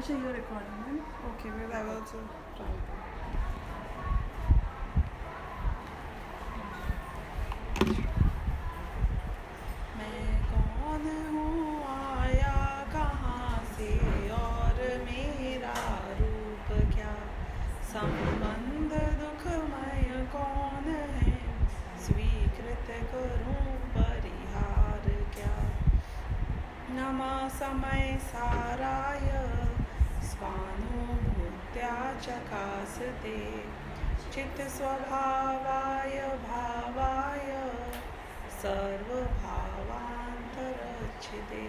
अच्छा ये रिकॉर्डिंग है okay because I was also trying मैं कौन हूँ आया कहाँ से और मेरा रूप क्या संबंध दुखमय कौन है स्वीकृत करूँ परिहार क्या नमः समय साराय स्वानुभूत्या चकासते चित्त स्वभावाय भावाय सर्वभावांतरच्छिदे।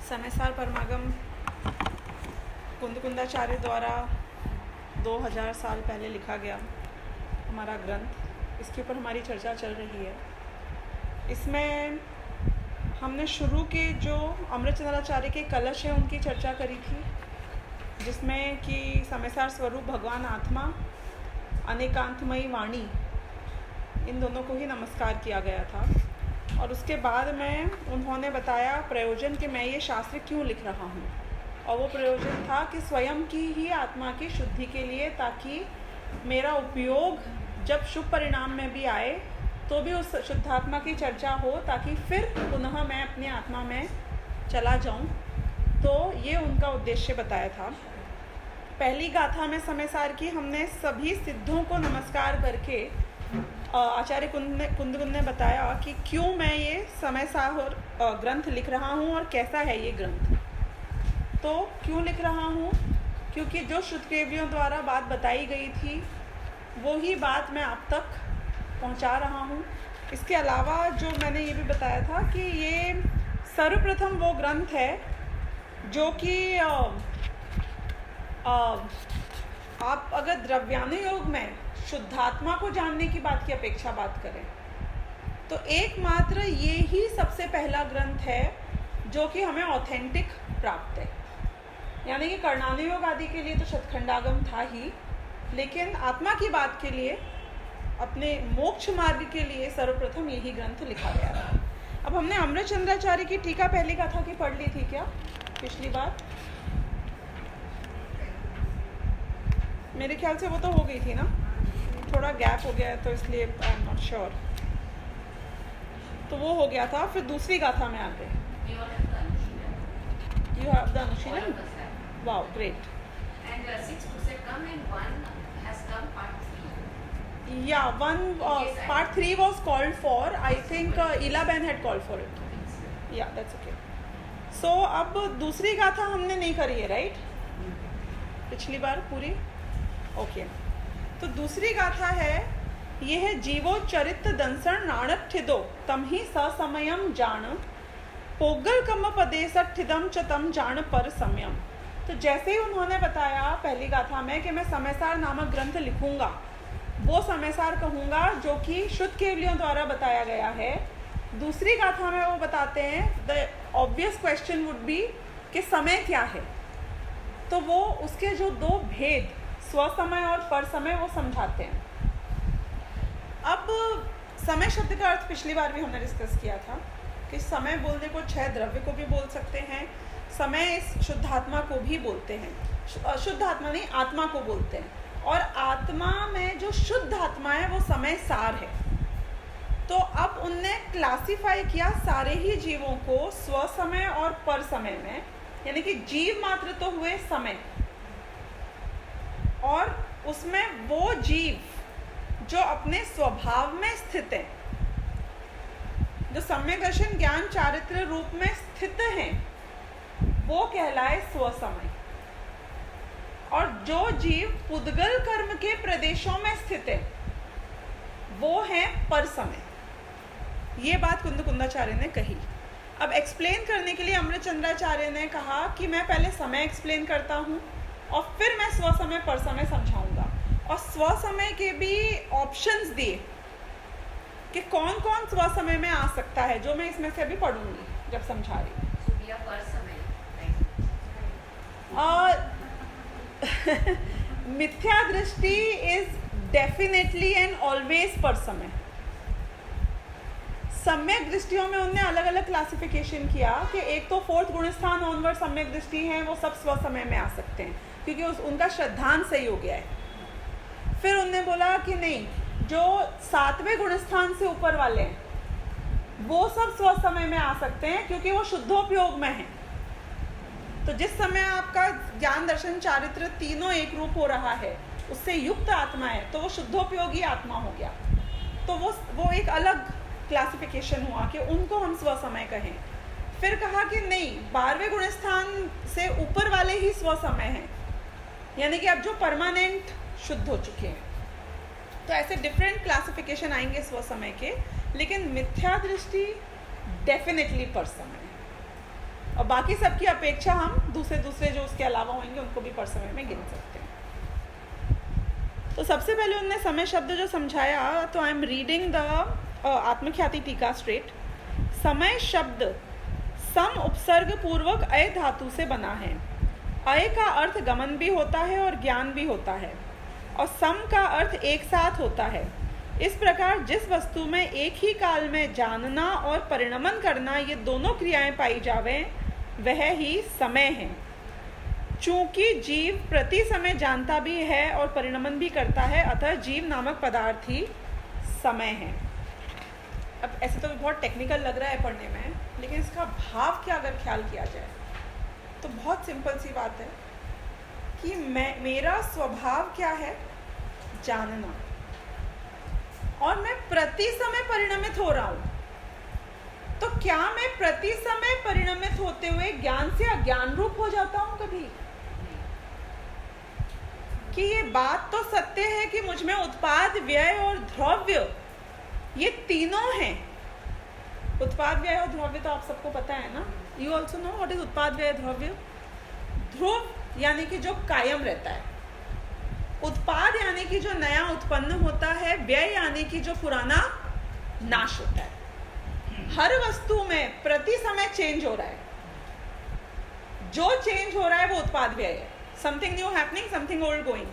समयसार परमागम कुंदकुंदाचार्य द्वारा 2000 साल पहले लिखा गया हमारा ग्रंथ, इसके ऊपर हमारी चर्चा चल रही है। इसमें हमने शुरू के जो अमृतचंद्राचार्य के कलश है उनकी चर्चा करी थी, जिसमें कि समयसार स्वरूप भगवान आत्मा, अनेकांतमयी वाणी, इन दोनों को ही नमस्कार किया गया था। और उसके बाद में उन्होंने बताया प्रयोजन कि मैं ये शास्त्र क्यों लिख रहा हूँ, और वो प्रयोजन था कि स्वयं की ही आत्मा की शुद्धि के लिए, ताकि मेरा उपयोग जब शुभ परिणाम में भी आए तो भी उस शुद्धात्मा की चर्चा हो, ताकि फिर पुनः मैं अपनी आत्मा में चला जाऊं। तो ये उनका उद्देश्य बताया था। पहली गाथा में समयसार की हमने सभी सिद्धों को नमस्कार करके आचार्य कुंदकुंद ने बताया कि क्यों मैं ये समयसार ग्रंथ लिख रहा हूँ और कैसा है ये ग्रंथ। तो क्यों लिख रहा हूँ, क्योंकि जो श्रुतकेवियों द्वारा बात बताई गई थी वो ही बात मैं आप तक पहुंचा रहा हूँ। इसके अलावा जो मैंने ये भी बताया था कि ये सर्वप्रथम वो ग्रंथ है जो कि आप अगर द्रव्यानुयोग में शुद्धात्मा को जानने की बात की अपेक्षा बात करें तो एकमात्र ये ही सबसे पहला ग्रंथ है जो कि हमें ऑथेंटिक प्राप्त है। यानी कि कर्णानुयोग आदि के लिए तो शतखंडागम था ही, लेकिन आत्मा की बात के लिए, अपने मोक्ष मार्ग के लिए सर्वप्रथम यही ग्रंथ लिखा गया था। अब हमने अमृतचंद्राचार्य की टीका पहली कथा की पढ़ ली थी क्या पिछली बार? मेरे ख्याल से वो तो हो गई थी ना, थोड़ा गैप हो गया है तो इसलिए आई एम नॉट श्योर। तो वो हो गया था, फिर दूसरी गाथा में आते हैं। यू हैव द अनुशीलन? Wow great. And 6 books have come and one has come part 3. Yeah, one part 3 was called for. I think Ila Ben had called for it. Yeah, that's okay. So अब दूसरी गाथा हमने नहीं करी है, right? पिछली बार पूरी? ओके। तो दूसरी गाथा है, ये है जीवो चरित दंसण नाणक ठिदो तम ही ससमयम जान पोगल कम पदेसठिदम च तम जान पर समयम। तो जैसे ही उन्होंने बताया पहली गाथा में कि मैं समयसार नामक ग्रंथ लिखूंगा, वो समयसार कहूँगा जो कि शुद्ध केवलियों द्वारा बताया गया है। दूसरी गाथा में वो बताते हैं the obvious question would be कि समय क्या है। तो वो उसके जो दो भेद स्वसमय और पर समय वो समझाते हैं। अब समय शब्द का अर्थ पिछली बार भी हमने डिस्कस किया था कि समय बोलने को 6 द्रव्य को भी बोल सकते हैं, समय इस शुद्धात्मा को भी बोलते हैं, शुद्ध आत्मा नहीं आत्मा को बोलते हैं, और आत्मा में जो शुद्ध आत्मा है वो समय सार है। तो अब उनने क्लासिफाई किया सारे ही जीवों को स्व समय और पर समय में, यानी कि जीव मात्र तो हुए समय, और उसमें वो जीव जो अपने स्वभाव में स्थित है, जो सम्यक दर्शन ज्ञान चारित्र रूप में स्थित हैं, वो कहलाए स्वसमय। और जो जीव पुद्गल कर्म के प्रदेशों में स्थित है वो है पर समय। ये बात कुंदकुंदाचार्य ने कही। अब एक्सप्लेन करने के लिए अमृतचंद्राचार्य ने कहा कि मैं पहले समय एक्सप्लेन करता हूँ और फिर मैं स्वसमय पर समय समझाऊंगा, और स्वसमय के भी ऑप्शंस दिए कि कौन कौन स्वसमय में आ सकता है, जो मैं इसमें से अभी पढ़ूंगी जब समझा रही। मिथ्या दृष्टि इज डेफिनेटली एंड ऑलवेज पर समय। सम्यक दृष्टियों में उनने अलग अलग क्लासिफिकेशन किया कि एक तो 4th गुण स्थान ऑनवर्ड सम्यक दृष्टि हैं, वो सब स्व समय में आ सकते हैं क्योंकि उनका श्रद्धांत सही हो गया है। फिर उनने बोला कि नहीं, जो 7वें गुण स्थान से ऊपर वाले हैं वो सब स्व समय में आ सकते हैं क्योंकि वो शुद्धोपयोग में हैं। तो जिस समय आपका ज्ञान दर्शन चारित्र तीनों एक रूप हो रहा है, उससे युक्त आत्मा है, तो वो शुद्धोपयोगी आत्मा हो गया। तो वो एक अलग क्लासिफिकेशन हुआ कि उनको हम स्व समय कहें। फिर कहा कि नहीं, 12वें गुण स्थान से ऊपर वाले ही स्व समय हैं, यानी कि अब जो परमानेंट शुद्ध हो चुके हैं। तो ऐसे डिफरेंट क्लासिफिकेशन आएंगे स्व समय के, लेकिन मिथ्या दृष्टि डेफिनेटली पर समय है, और बाकी सबकी अपेक्षा हम दूसरे जो उसके अलावा होंगे उनको भी पर समय में गिन सकते हैं। तो सबसे पहले उन्होंने समय शब्द जो समझाया, तो आई एम रीडिंग द आत्मख्याति टीका स्ट्रेट। समय शब्द सम उपसर्ग पूर्वक अय धातु से बना है। अय का अर्थ गमन भी होता है और ज्ञान भी होता है, और सम का अर्थ एक साथ होता है। इस प्रकार जिस वस्तु में एक ही काल में जानना और परिणमन करना, ये दोनों क्रियाएं पाई जावें, वह ही समय है। चूंकि जीव प्रति समय जानता भी है और परिणमन भी करता है, अतः जीव नामक पदार्थ ही समय है। अब ऐसे तो बहुत टेक्निकल लग रहा है पढ़ने में, लेकिन इसका भाव क्या अगर ख्याल किया जाए तो बहुत सिंपल सी बात है कि मेरा स्वभाव क्या है, जानना, और मैं प्रति समय परिणमित हो रहा हूं। तो क्या मैं प्रति समय परिणमित होते हुए ज्ञान से अज्ञान रूप हो जाता हूं कभी? कि ये बात तो सत्य है कि मुझ में उत्पाद, व्यय और द्रव्य ये तीनों हैं। उत्पाद, व्यय और द्रव्य तो आप सबको पता है ना। You also know what is उत्पाद, व्यय, द्रव्य। ध्रुव यानी कि जो कायम रहता है, उत्पाद यानी कि जो नया उत्पन्न होता है, व्यय यानी कि जो पुराना नाश होता है। हर वस्तु में प्रति समय चेंज हो रहा है। जो चेंज हो रहा है वो उत्पाद व्यय है। Something new happening, something old going.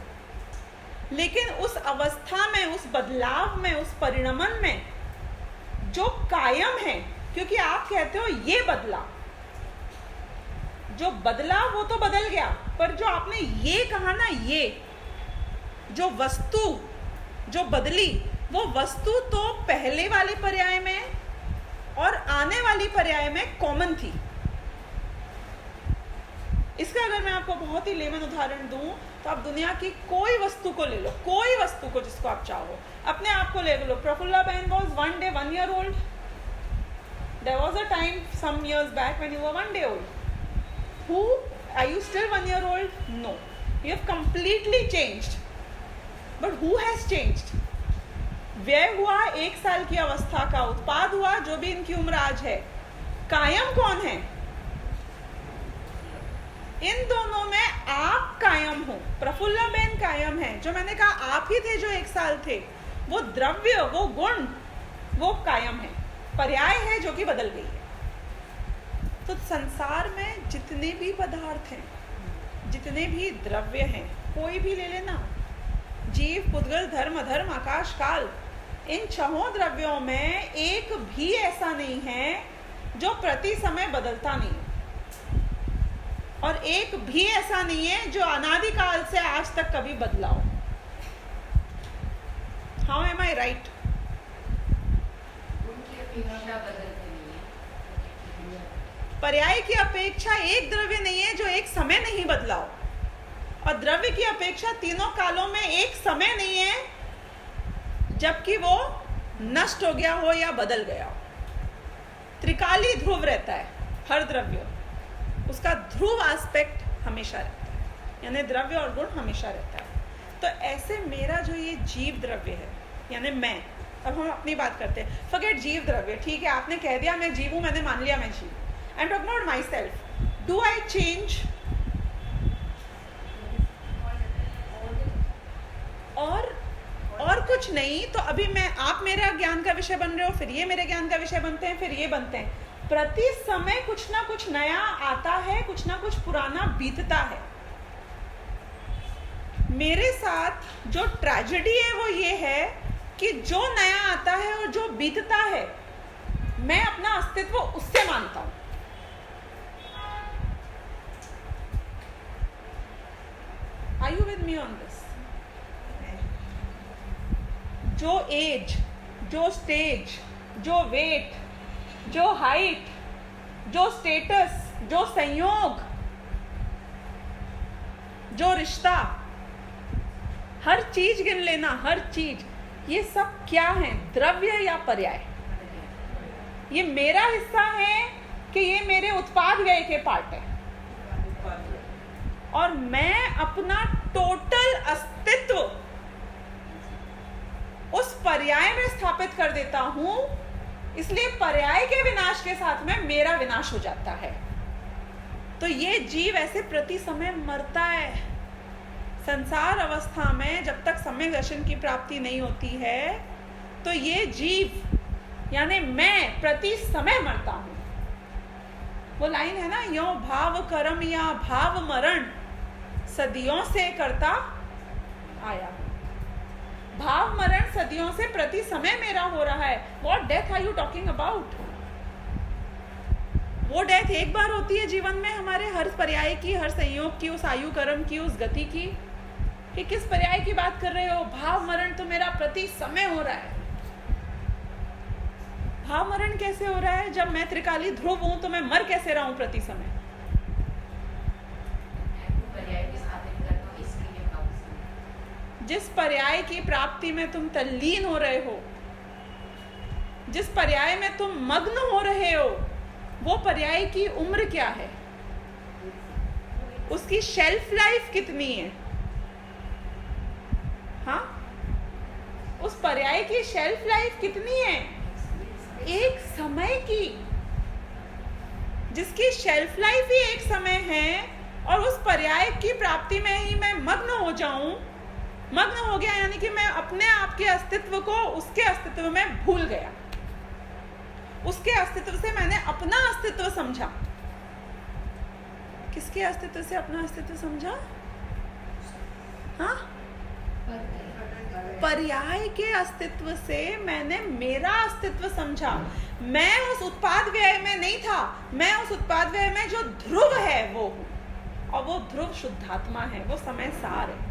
लेकिन उस अवस्था में, उस बदलाव में, उस परिणमन में जो कायम है, क्योंकि आप कहते हो ये बदला, जो बदला वो तो बदल गया, पर जो आपने ये कहा ना, ये जो वस्तु जो बदली, वो वस्तु तो पहले वाले पर्याय में और आने वाली पर्याय में कॉमन थी। इसका अगर मैं आपको बहुत ही लेमन उदाहरण दूं, तो आप दुनिया की कोई वस्तु को ले लो, कोई वस्तु को जिसको आप चाहो, अपने आप को ले लो। प्रफुल्ला बहन was one day 1 year old. There was a time some years back when you were 1 day old. Who are you still 1 year old? No, you have completely changed. But who has changed? व्यय हुआ 1 साल की अवस्था का, उत्पाद हुआ जो भी इनकी उम्र आज है। कायम कौन है? इन दोनों में आप कायम हो। प्रफुल्ला बेन कायम है, जो मैंने कहा आप ही थे जो 1 साल थे। वो द्रव्य, वो गुण, वो कायम है। पर्याय है जो कि बदल गई है। तो संसार में जितने भी पदार्थ हैं, जितने भी द्रव्य हैं, कोई भी ले लेना, जीव, पुद्गल, धर्म, अधर्म, आकाश, काल, इन 6 द्रव्यों में एक भी ऐसा नहीं है जो प्रति समय बदलता नहीं है, और एक भी ऐसा नहीं है जो अनादिकाल से आज तक कभी बदला हो। How am I right? उनकी अपेक्षा बदलती नहीं है। पर्याय की अपेक्षा एक द्रव्य नहीं है जो एक समय नहीं बदला हो, और द्रव्य की अपेक्षा तीनों कालों में एक समय नहीं है जबकि वो नष्ट हो गया हो या बदल गया हो। त्रिकाली ध्रुव रहता है हर द्रव्य, उसका ध्रुव एस्पेक्ट हमेशा रहता है, यानी द्रव्य और गुण हमेशा रहता है। तो ऐसे मेरा जो ये जीव द्रव्य है, यानी मैं, अब हम अपनी बात करते हैं, फॉरगेट जीव द्रव्य, ठीक है, आपने कह दिया मैं जीव हूं, मैंने मान लिया मैं जीव। I am talking about my self. Do I change? और कुछ नहीं। तो अभी आप मेरे ज्ञान का विषय बन रहे हो, फिर ये मेरे ज्ञान का विषय बनते हैं, फिर ये बनते हैं। प्रति समय कुछ ना कुछ नया आता है, कुछ ना कुछ पुराना बीतता है। मेरे साथ जो ट्रेजेडी है वो ये है कि जो नया आता है और जो बीतता है मैं अपना अस्तित्व उससे मानता हूं। Are you with me on this? जो एज, जो स्टेज, जो वेट, जो हाइट, जो स्टेटस, जो संयोग, जो रिश्ता, हर चीज गिन लेना, हर चीज, ये सब क्या है? द्रव्य या पर्याय? ये मेरा हिस्सा है कि ये मेरे उत्पाद व्यय के पार्ट है? और मैं अपना टोटल अस्तित्व उस पर्याय में स्थापित कर देता हूं, इसलिए पर्याय के विनाश के साथ में मेरा विनाश हो जाता है। तो ये जीव ऐसे प्रति समय मरता है। संसार अवस्था में जब तक सम्यक दर्शन की प्राप्ति नहीं होती है, तो ये जीव यानी मैं प्रति समय मरता हूं। वो लाइन है ना, यो भाव कर्म या भाव मरण सदियों से करता आया। भाव मरण सदियों से प्रति समय मेरा हो रहा है। What death are you talking about? वो डेथ एक बार होती है जीवन में हमारे, हर पर्याय की, हर संयोग की, उस आयु कर्म की, उस गति की। कि किस पर्याय की बात कर रहे हो? भाव मरण तो मेरा प्रति समय हो रहा है। भाव मरण कैसे हो रहा है? जब मैं त्रिकाली ध्रुव हूं तो मैं मर कैसे रहा हूं प्रति समय? जिस पर्याय की प्राप्ति में तुम तल्लीन हो रहे हो, जिस पर्याय में तुम मग्न हो रहे हो, वो पर्याय की उम्र क्या है? उसकी शेल्फ लाइफ कितनी है? हाँ, उस पर्याय की शेल्फ लाइफ कितनी है? एक समय की। जिसकी शेल्फ लाइफ ही एक समय है, और उस पर्याय की प्राप्ति में ही मैं मग्न हो जाऊं, मग्न हो गया यानी कि मैं अपने आप के अस्तित्व को उसके अस्तित्व में भूल गया। उसके अस्तित्व से मैंने अपना अस्तित्व समझा। किसके अस्तित्व से अपना अस्तित्व समझा? हाँ, पर्याय के अस्तित्व से मैंने मेरा अस्तित्व समझा। मैं उस उत्पाद व्यय में नहीं था, मैं उस उत्पाद व्यय में जो ध्रुव है वो हूं, और वो ध्रुव शुद्धात्मा है, वो समय सार है।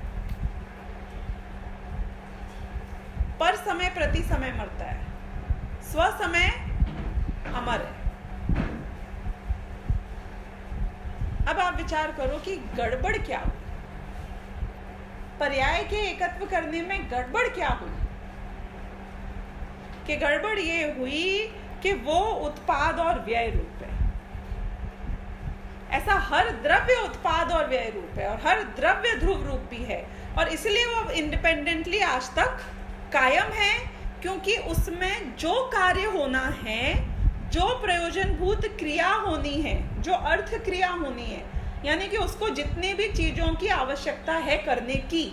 पर समय प्रति समय मरता है, स्व समय अमर है। अब आप विचार करो कि गड़बड़ क्या हुई? पर्याय के एकत्व करने में गड़बड़ क्या हुई? कि गड़बड़ ये हुई कि वो उत्पाद और व्यय रूप है। ऐसा हर द्रव्य उत्पाद और व्यय रूप है, और हर द्रव्य ध्रुव रूप भी है, और इसलिए वो इंडिपेंडेंटली आज तक कायम है, क्योंकि उसमें जो कार्य होना है, जो प्रयोजनभूत क्रिया होनी है, जो अर्थ क्रिया होनी है, यानी कि उसको जितनी भी चीजों की आवश्यकता है करने की,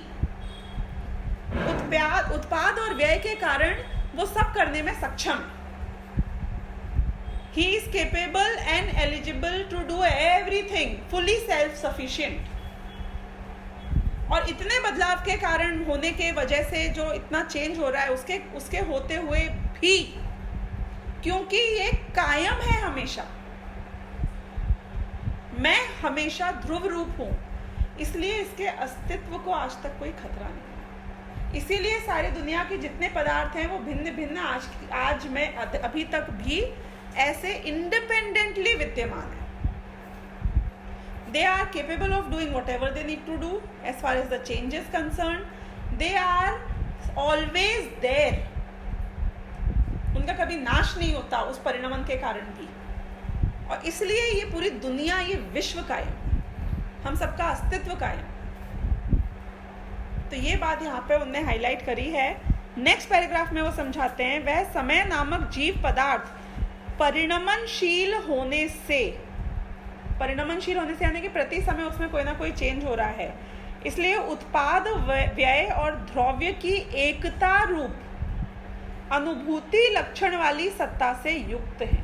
उत्पाद और व्यय के कारण वो सब करने में सक्षम है। He is capable and eligible to do everything, fully self-sufficient. और इतने बदलाव के कारण होने के वजह से जो इतना चेंज हो रहा है, उसके होते हुए भी, क्योंकि ये कायम है हमेशा, मैं हमेशा ध्रुव रूप हूं, इसलिए इसके अस्तित्व को आज तक कोई खतरा नहीं है। इसीलिए सारी दुनिया के जितने पदार्थ हैं वो भिन्न भिन्न आज में अभी तक भी ऐसे इंडिपेंडेंटली विद्यमान है। They are capable of doing whatever they need to do as far as the change is concerned. They are always there. उनका कभी नाश नहीं होता उस परिणमन के कारण भी, और इसलिए ये पूरी दुनिया, ये विश्व कायम, हम सबका अस्तित्व कायम। तो ये बात यहाँ पे उनने हाईलाइट करी है। नेक्स्ट पैराग्राफ में वो समझाते हैं, वह समय नामक जीव पदार्थ परिणमनशील होने से यानी कि प्रति समय उसमें कोई ना कोई चेंज हो रहा है, इसलिए उत्पाद व्यय और द्रव्य की एकता रूप अनुभूति लक्षण वाली सत्ता से युक्त है।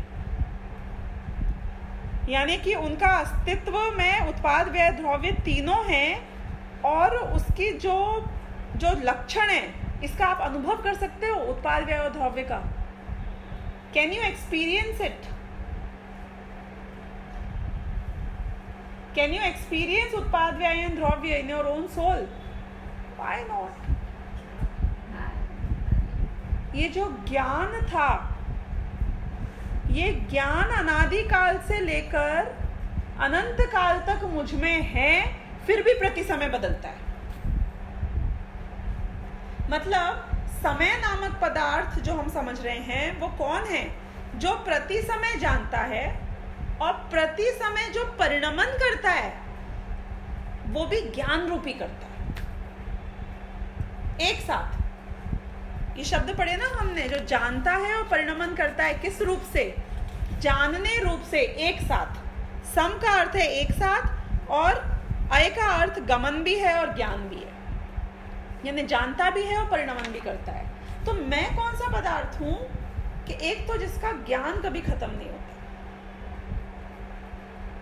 यानी कि उनका अस्तित्व में उत्पाद व्यय द्रव्य तीनों हैं, और उसकी जो लक्षण है, इसका आप अनुभव कर सकते हो उत्पाद व्यय और द्रव्य का। Can you experience it? Can you experience Utpad Vyaya and Dravya in your own soul? Why not? ये जो ज्ञान था, ये ज्ञान अनादि काल से लेकर अनंत काल तक मुझ में है, फिर भी प्रति समय बदलता है। मतलब समय नामक पदार्थ जो हम समझ रहे हैं वो कौन है? जो प्रति समय जानता है और प्रति समय जो परिणमन करता है वो भी ज्ञान रूपी करता है। एक साथ ये शब्द पढ़े ना हमने, जो जानता है और परिणमन करता है, किस रूप से? जानने रूप से, एक साथ। सम का अर्थ है एक साथ, और अय का अर्थ गमन भी है और ज्ञान भी है, यानी जानता भी है और परिणमन भी करता है। तो मैं कौन सा पदार्थ हूं कि एक तो जिसका ज्ञान कभी खत्म नहीं होता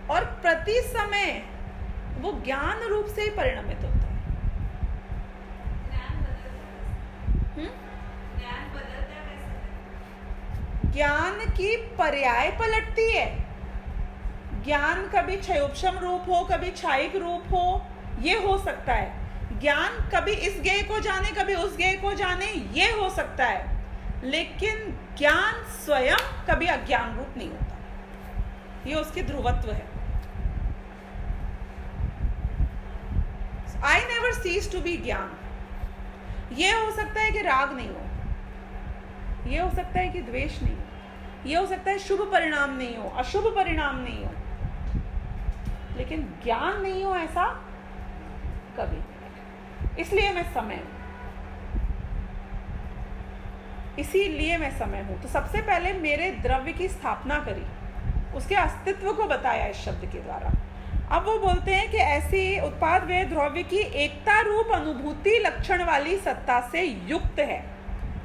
और प्रति समय वो ज्ञान रूप से ही परिणमित होता है। ज्ञान की पर्याय पलटती है। ज्ञान कभी क्षयोपशम रूप हो, कभी क्षायिक रूप हो, ये हो सकता है। ज्ञान कभी इस ज्ञेय को जाने, कभी उस ज्ञेय को जाने, ये हो सकता है। लेकिन ज्ञान स्वयं कभी अज्ञान रूप नहीं होता, ये उसकी ध्रुवत्व है। I never cease to be ज्ञान। ये हो सकता है कि राग नहीं हो, ये हो सकता है कि द्वेष नहीं हो, ये हो सकता है शुभ परिणाम नहीं हो, अशुभ परिणाम नहीं हो, लेकिन ज्ञान नहीं हो, ऐसा कभी नहीं। इसलिए मैं समय हूं, इसीलिए मैं समय हूं। तो सबसे पहले मेरे द्रव्य की स्थापना करी, उसके अस्तित्व को बताया इस शब्द के द्वारा। अब वो बोलते हैं कि ऐसी उत्पाद व द्रव्य की एकता रूप अनुभूति लक्षण वाली सत्ता से युक्त है।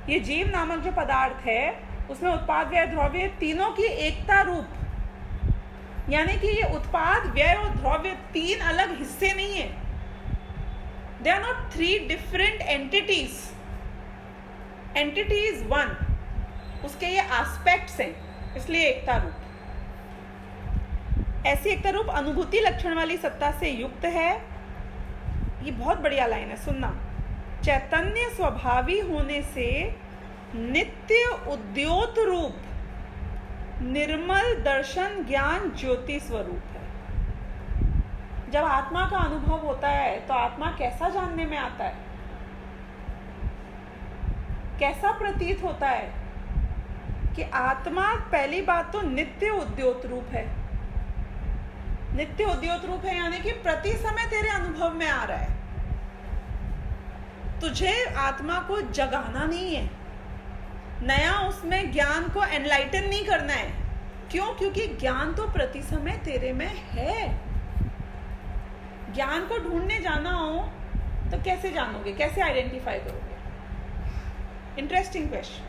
ये जीव नामक जो पदार्थ है उसमें उत्पाद व्यय द्रव्य तीनों की एकता रूप, यानी कि ये उत्पाद व्यय और द्रव्य तीन अलग हिस्से नहीं है। They are not three different entities, entity is one, उसके ये एस्पेक्ट्स हैं, इसलिए एकता रूप। ऐसी एकता रूप अनुभूति लक्षण वाली सत्ता से युक्त है। ये बहुत बढ़िया लाइन है, सुनना। चैतन्य स्वभावी होने से नित्य उद्योत रूप निर्मल दर्शन ज्ञान ज्योति स्वरूप है। जब आत्मा का अनुभव होता है तो आत्मा कैसा जानने में आता है, कैसा प्रतीत होता है कि आत्मा पहली बात तो नित्य उद्योत रूप है। नित्य उद्योत रूप है यानी कि प्रति समय तेरे अनुभव में आ रहा है। तुझे आत्मा को जगाना नहीं है, नया उसमें ज्ञान को एनलाइटन नहीं करना है। क्यों? क्योंकि ज्ञान तो प्रति समय तेरे में है। ज्ञान को ढूंढने जाना हो तो कैसे जानोगे, कैसे आइडेंटिफाई करोगे? Interesting question.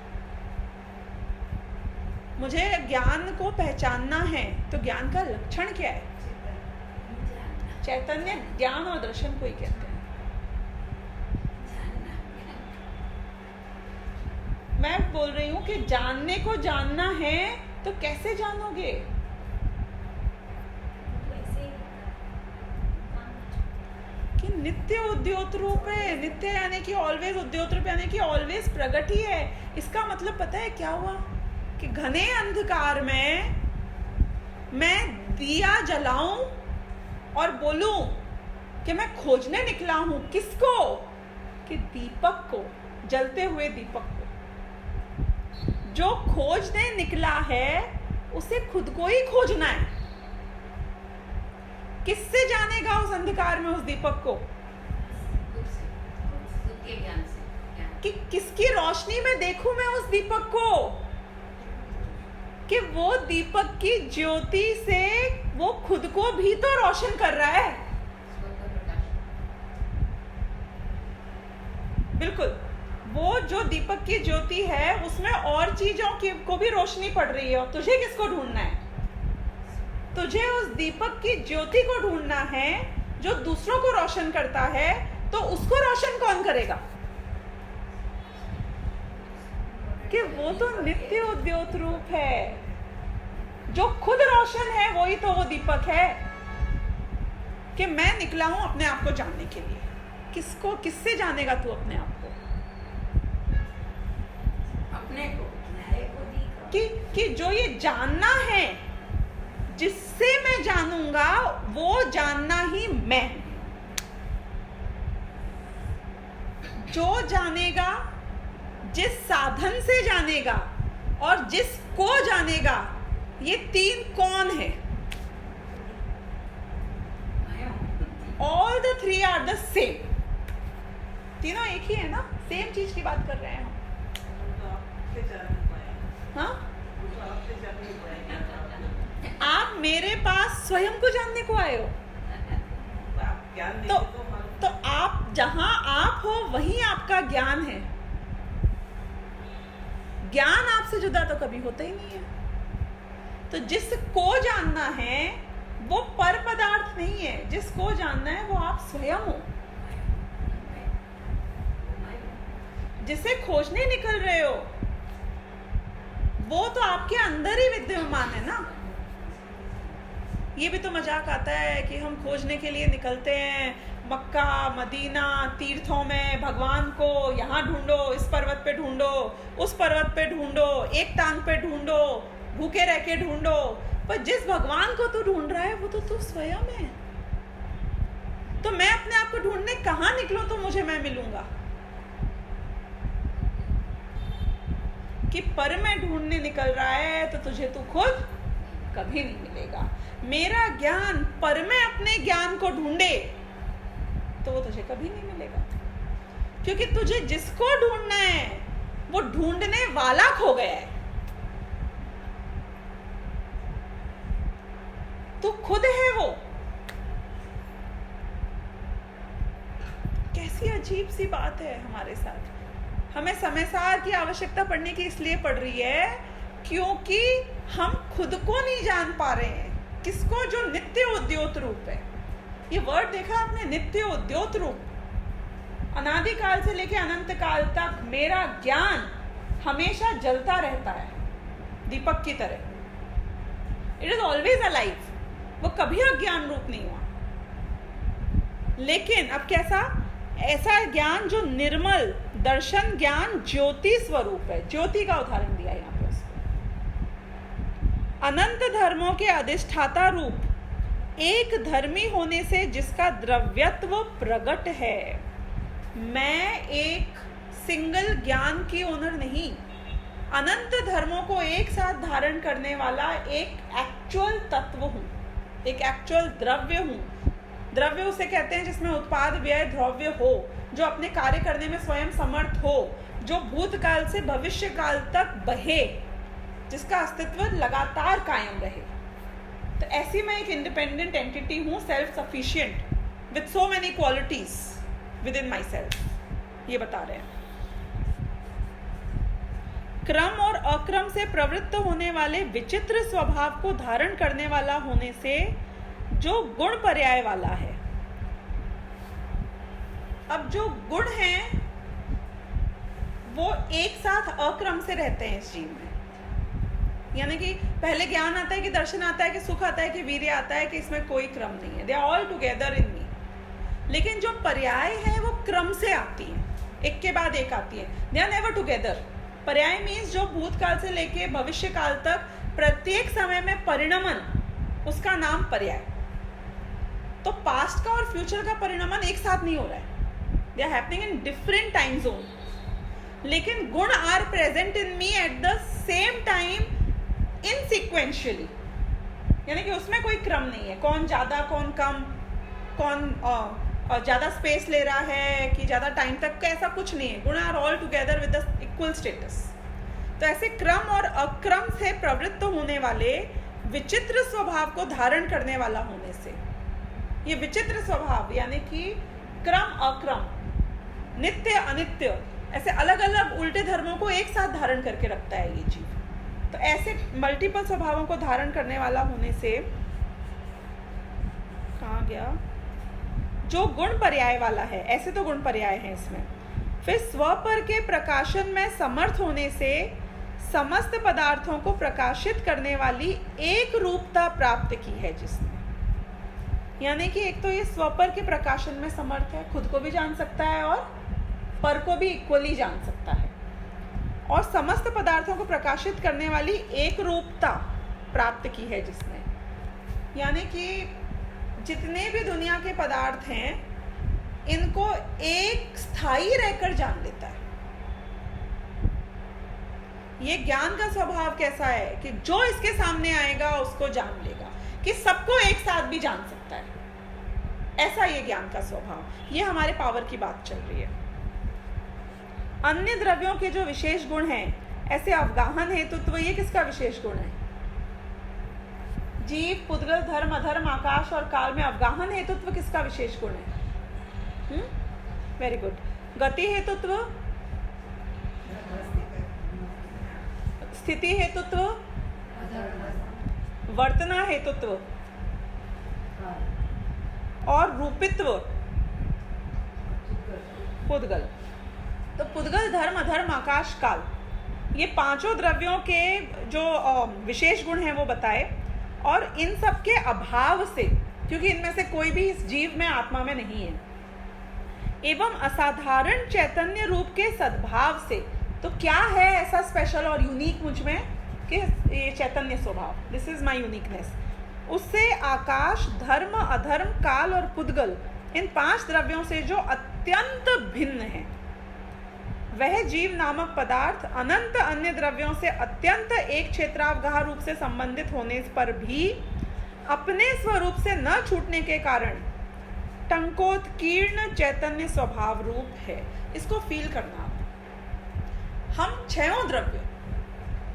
मुझे ज्ञान को पहचानना है तो ज्ञान का लक्षण क्या है? चैतन्य, ज्ञान और दर्शन को ही कहते हैं। मैं बोल रही हूं कि जानने को जानना है तो कैसे जानोगे? कि नित्य उद्योत रूप है। नित्य यानी कि ऑलवेज, उद्योत रूप यानी कि ऑलवेज प्रगट ही है। इसका मतलब पता है क्या हुआ? कि घने अंधकार में मैं दिया जलाऊं और बोलूं कि मैं खोजने निकला हूं। किसको? कि दीपक को, जलते हुए दीपक को। जो खोजने निकला है उसे खुद को ही खोजना है। किससे जानेगा उस अंधकार में उस दीपक को? कि किसकी रोशनी में देखूं मैं उस दीपक को? कि वो दीपक की ज्योति से वो खुद को भी तो रोशन कर रहा है। बिल्कुल, वो जो दीपक की ज्योति है उसमें और चीजों को भी रोशनी पड़ रही है। और तुझे किसको ढूंढना है? तुझे उस दीपक की ज्योति को ढूंढना है जो दूसरों को रोशन करता है। तो उसको रोशन कौन करेगा? कि वो तो नित्य उद्योत रूप है, जो खुद रोशन है वही तो वो दीपक है। कि मैं निकला हूं अपने आप को जानने के लिए। किससे जानेगा तू अपने आप को? अपने को, नए को दिखा। कि जो ये जानना है, जिससे मैं जानूंगा वो जानना ही मैं। जो जानेगा, जिस साधन से जानेगा और जिसको जानेगा, ये तीन कौन है? All the three are the same. तीनों एक ही है ना, सेम चीज की बात कर रहे हैं हम। हाँ? आप मेरे पास स्वयं को जानने को आए हो, तो आप जहां आप हो वहीं आपका ज्ञान है। ज्ञान आपसे जुदा तो कभी होता ही नहीं है। तो जिसको जानना है वो पर पदार्थ नहीं है, जिसको जानना है वो आप स्वयं हो, जिसे खोजने निकल रहे हो वो तो आपके अंदर ही विद्यमान है ना। ये भी तो मजाक आता है कि हम खोजने के लिए निकलते हैं मक्का मदीना तीर्थों में, भगवान को यहाँ ढूंढो, इस पर्वत पे ढूंढो, उस पर्वत पे ढूंढो, एक टांग पे ढूंढो, भूखे रह के ढूंढो, पर जिस भगवान को तू ढूंढ रहा है वो तो तू स्वयं है। तो मैं अपने आप को ढूंढने कहाँ निकलूं तो मुझे मैं मिलूंगा? कि पर में ढूंढने निकल रहा है तो तुझे तू खुद कभी नहीं मिलेगा। मेरा ज्ञान पर में अपने ज्ञान को ढूंढे तो वो तुझे कभी नहीं मिलेगा, क्योंकि तुझे जिसको ढूंढना है वो ढूंढने वाला खो गया है। तू खुद है वो। कैसी अजीब सी बात है हमारे साथ। हमें समय सार की आवश्यकता पड़ने की इसलिए पड़ रही है क्योंकि हम खुद को नहीं जान पा रहे हैं। किसको? जो नित्य उद्योत रूप है। ये वर्ड देखा आपने, नित्य उद्योत रूप। अनादिकाल से लेके अनंत काल तक मेरा ज्ञान हमेशा जलता रहता है दीपक की तरह। It is always alive. वो कभी अज्ञान रूप नहीं हुआ। लेकिन अब कैसा? ऐसा ज्ञान जो निर्मल दर्शन ज्ञान ज्योति स्वरूप है। ज्योति का उदाहरण दिया यहाँ पे उसको। अनंत धर्मों के अधिष्ठाता रूप एक धर्मी होने से जिसका द्रव्यत्व प्रकट है। मैं एक सिंगल ज्ञान की ओनर नहीं, अनंत धर्मों को एक साथ धारण करने वाला एक एक्चुअल तत्व हूं, एक एक्चुअल द्रव्य हूं। द्रव्य उसे कहते हैं जिसमें उत्पाद व्यय द्रव्य हो, जो अपने कार्य करने में स्वयं समर्थ हो, जो भूतकाल से भविष्य काल तक बहे, जिसका अस्तित्व लगातार कायम रहे। तो ऐसी मैं एक इंडिपेंडेंट एंटिटी हूँ, self sufficient with so many qualities with in my self. ये बता रहे हैं। क्रम और अक्रम से प्रवृत्त होने वाले विचित्र स्वभाव को धारण करने वाला होने से जो गुण पर्याय वाला है। अब जो गुण हैं वो एक साथ अक्रम से रहते हैं इस जीव में। यानी कि पहले ज्ञान आता है कि दर्शन आता है कि सुख आता है कि वीर्य आता है कि इसमें कोई क्रम नहीं है। They are all together in me. लेकिन जो पर्याय है वो क्रम से आती है, एक के बाद एक आती है। They are never together. पर्याय मीन्स जो भूतकाल से लेके भविष्य काल तक प्रत्येक समय में परिणमन, उसका नाम पर्याय। तो पास्ट का और फ्यूचर का परिणमन एक साथ नहीं हो रहा है, they are happening in different time zone. लेकिन गुण are present in me at the same time insequentially. यानी कि उसमें कोई क्रम नहीं है, कौन ज्यादा कौन कम, कौन ज्यादा स्पेस ले रहा है कि ज्यादा टाइम तक का, ऐसा कुछ नहीं है। गुण are all together with the equal status. तो ऐसे क्रम और अक्रम से प्रवृत्त होने वाले विचित्र स्वभाव को धारण करने वाला होने से, ये विचित्र स्वभाव यानी कि क्रम अक्रम, नित्य अनित्य, ऐसे अलग अलग उल्टे धर्मों को एक साथ धारण करके रखता है ये जीव। तो ऐसे मल्टीपल स्वभावों को धारण करने वाला होने से, कहाँ गया, जो गुण पर्याय वाला है, ऐसे तो गुण पर्याय हैं इसमें। फिर स्व पर के प्रकाशन में समर्थ होने से समस्त पदार्थों को प्रकाशित करने वाली एक रूपता प्राप्त की है जिसने, यानी कि एक तो ये स्वपर के प्रकाशन में समर्थ है, खुद को भी जान सकता है और पर को भी इक्वली जान सकता है, और समस्त पदार्थों को प्रकाशित करने वाली एक रूपता प्राप्त की है जिसने, यानी कि जितने भी दुनिया के पदार्थ हैं इनको एक स्थायी रहकर जान लेता है। ये ज्ञान का स्वभाव कैसा है कि जो इसके सामने आएगा उसको जान लेगा, कि सबको एक साथ भी जान सकता है, ऐसा ये ज्ञान का स्वभाव। ये हमारे पावर की बात चल रही है। अन्य द्रव्यों के जो विशेष गुण हैं, ऐसे अवगाहन हेतुत्व, ये किसका विशेष गुण है? जीव, पुद्गल, धर्म, अधर्म, आकाश और काल में अवगाहन हेतुत्व किसका विशेष गुण है? Very good. गति हेतुत्व, स्थिति हेतुत्व, वर्तना हेतुत्व और रूपित्व पुद्गल। तो पुद्गल, धर्म, अधर्म, आकाश, काल, ये पांचों द्रव्यों के जो विशेष गुण हैं वो बताए, और इन सब के अभाव से, क्योंकि इनमें से कोई भी इस जीव में, आत्मा में नहीं है, एवं असाधारण चैतन्य रूप के सद्भाव से, तो क्या है ऐसा स्पेशल और यूनिक मुझ में कि ये चैतन्य स्वभाव, दिस इज माय यूनिकनेस, उससे आकाश, धर्म, अधर्म, काल और पुद्गल, इन पांच द्रव्यों से जो अत्यंत भिन्न है, वह जीव नामक पदार्थ अनंत अन्य द्रव्यों से अत्यंत एक क्षेत्रावगाह रूप से संबंधित होने पर भी अपने स्वरूप से न छूटने के कारण टंकोत्कीर्ण चैतन्य स्वभाव रूप है। इसको फील करना। हम छयों द्रव्य,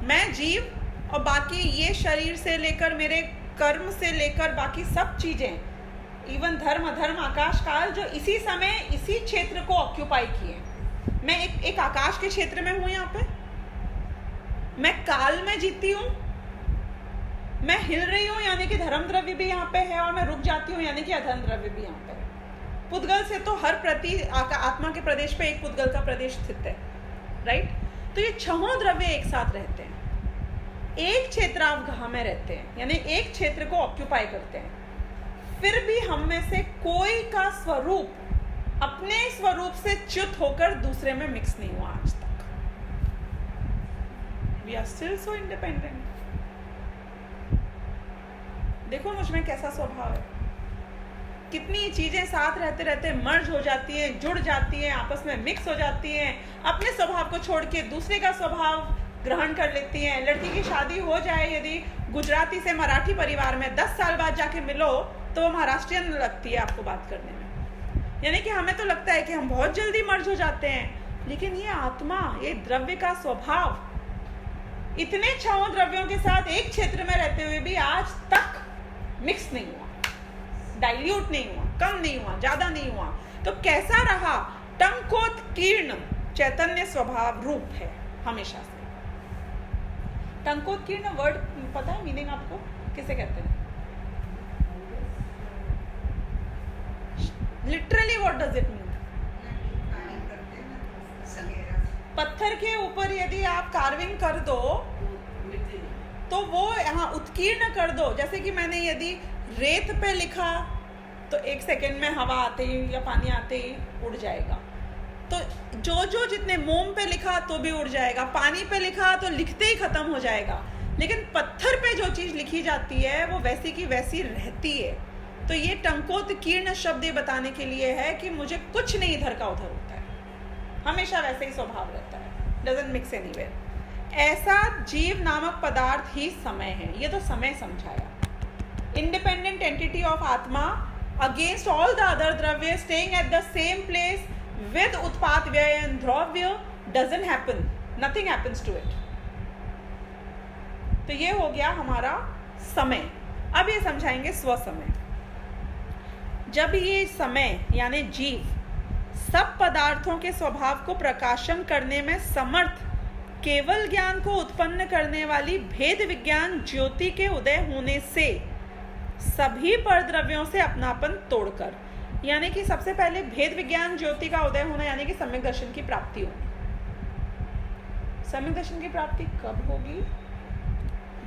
मैं जीव और बाकी ये शरीर से लेकर मेरे कर्म से लेकर बाकी सब चीजें, इवन धर्म, अधर्म, आकाश, काल, जो इसी समय इसी क्षेत्र को ऑक्यूपाई किए। मैं एक आकाश के क्षेत्र में हूं, यहाँ पे मैं काल में जीती हूँ, मैं हिल रही हूँ, यानी कि धर्म द्रव्य भी यहाँ पे है, और मैं रुक जाती हूँ, यानी कि अधर्म द्रव्य भी यहाँ पे है। पुद्गल से तो हर आत्मा के प्रदेश पे एक पुद्गल का प्रदेश स्थित है, राइट? तो ये छहों द्रव्य एक साथ रहते हैं, एक क्षेत्रावगाह में रहते हैं, यानी एक क्षेत्र को ऑक्यूपाई करते हैं। फिर भी हम में से कोई का स्वरूप अपने स्वरूप से च्युत होकर दूसरे में मिक्स नहीं हुआ आज तक। We are still so independent. देखो मुझ में कैसा स्वभाव है, कितनी चीजें साथ रहते रहते मर्ज हो जाती हैं, जुड़ जाती हैं, आपस में मिक्स हो जाती हैं, अपने स्वभाव को छोड़ के दूसरे का स्वभाव ग्रहण कर लेती हैं। लड़की की शादी हो जाए यदि गुजराती से मराठी परिवार में, 10 साल बाद जाके मिलो तो वो महाराष्ट्रियन लगती है आपको बात करने में। यानी कि हमें तो लगता है कि हम बहुत जल्दी मर्ज हो जाते हैं, लेकिन ये आत्मा, ये द्रव्य का स्वभाव इतने छहों द्रव्यों के साथ एक क्षेत्र में रहते हुए भी आज तक मिक्स नहीं हुआ, डाइल्यूट नहीं हुआ, कम नहीं हुआ, ज्यादा नहीं हुआ। तो कैसा रहा? टंकोत्कीर्ण चैतन्य स्वभाव रूप है हमेशा से। टंकोत्कीर्ण वर्ड पता है मीनिंग आपको? किसे कहते हैं? Literally what does it mean? पत्थर के ऊपर यदि आप कार्विंग कर दो तो वो यहाँ उत्कीर्ण कर दो। जैसे कि मैंने यदि रेत पे लिखा तो 1 सेकेंड में हवा आते ही या पानी आते ही उड़ जाएगा। तो जो जितने मोम पे लिखा तो भी उड़ जाएगा, पानी पे लिखा तो लिखते ही खत्म हो जाएगा, लेकिन पत्थर पे जो चीज लिखी जाती है वो वैसी की वैसी रहती है। तो ये टंकोत्कीर्ण शब्द ये बताने के लिए है कि मुझे कुछ नहीं इधर का उधर होता है, हमेशा वैसे ही स्वभाव रहता है, डजंट मिक्स एनीवेयर। ऐसा जीव नामक पदार्थ ही समय है। ये तो समय समझाया। इंडिपेंडेंट एंटिटी ऑफ आत्मा अगेंस्ट ऑल द अदर द्रव्य, staying at the same place with उत्पात व्यय and द्रव्य doesn't happen, nothing happens to it। तो ये हो गया हमारा समय। अब ये समझाएंगे स्वसमय। जब ये समय यानी जीव सब पदार्थों के स्वभाव को प्रकाशन करने में समर्थ केवल ज्ञान को उत्पन्न करने वाली भेद विज्ञान ज्योति के उदय होने से सभी परद्रव्यों से अपनापन तोड़कर, यानी कि सबसे पहले भेद विज्ञान ज्योति का उदय होना, यानी कि सम्यक दर्शन की प्राप्ति होनी। सम्यक दर्शन की प्राप्ति कब होगी?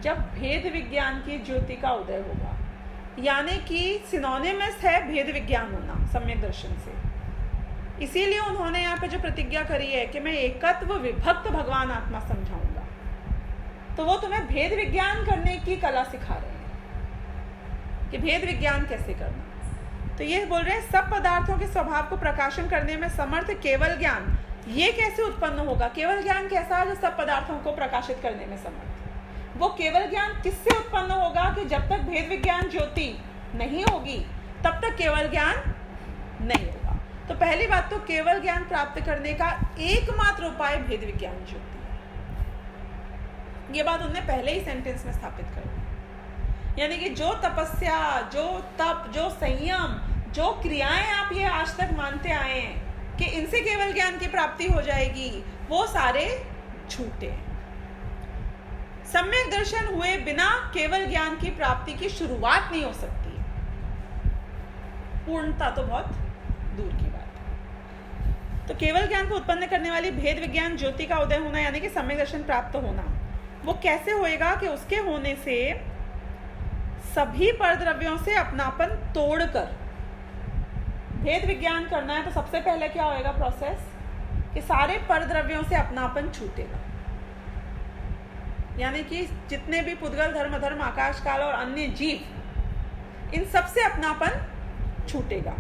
जब भेद विज्ञान की ज्योति का उदय होगा, यानी कि सिनोनिमस है भेद विज्ञान होना सम्यक दर्शन से। इसीलिए उन्होंने यहाँ पे जो प्रतिज्ञा करी है कि मैं एकत्व विभक्त भगवान आत्मा समझाऊंगा, तो वो तुम्हें भेद विज्ञान करने की कला सिखा रहे हैं कि भेद विज्ञान कैसे करना। तो ये बोल रहे हैं सब पदार्थों के स्वभाव को प्रकाशन करने में समर्थ केवल ज्ञान, ये कैसे उत्पन्न होगा? केवल ज्ञान कैसा है जो सब पदार्थों को प्रकाशित करने में समर्थ? वो केवल ज्ञान किससे उत्पन्न होगा कि जब तक भेद विज्ञान ज्योति नहीं होगी तब तक केवल ज्ञान नहीं होगा। तो पहली बात तो केवल ज्ञान प्राप्त करने का एकमात्र उपाय भेद विज्ञान ज्योति है। ये बात उन्होंने पहले ही सेंटेंस में स्थापित कर दी। यानी कि जो तपस्या, जो तप, जो संयम, जो क्रियाएं आप ये आज तक मानते आए हैं कि इनसे केवल ज्ञान की प्राप्ति हो जाएगी, वो सारे झूठे हैं। सम्यक दर्शन हुए बिना केवल ज्ञान की प्राप्ति की शुरुआत नहीं हो सकती। पूर्णता तो बहुत दूर की बात है। तो केवल ज्ञान को उत्पन्न करने वाली भेद विज्ञान ज्योति का उदय होना, यानी कि सम्यक दर्शन प्राप्त होना, वो कैसे होएगा कि उसके होने से सभी परद्रव्यों से अपनापन तोड़कर भेद विज्ञान करना है। तो सबसे पहले क्या होएगा प्रोसेस कि सारे परद्रव्यों से अपनापन छूटेगा, यानी कि जितने भी पुद्गल, धर्म, अधर्म, आकाश काल और अन्य जीव, इन सब से अपनापन छूटेगा।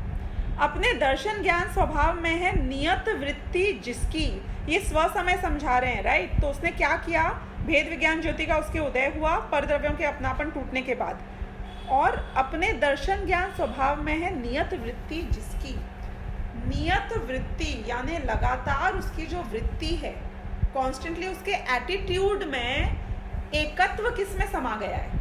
अपने दर्शन ज्ञान स्वभाव में है नियत वृत्ति जिसकी, ये स्व समय समझा रहे हैं, राइट। तो उसने क्या किया? भेद विज्ञान ज्योति का उसके उदय हुआ परद्रव्यों के अपनापन टूटने के बाद, और अपने दर्शन ज्ञान स्वभाव में है नियत वृत्ति जिसकी। नियत वृत्ति यानी लगातार उसकी जो वृत्ति है, कॉन्स्टेंटली उसके एटीट्यूड में एकत्व किस में समा गया है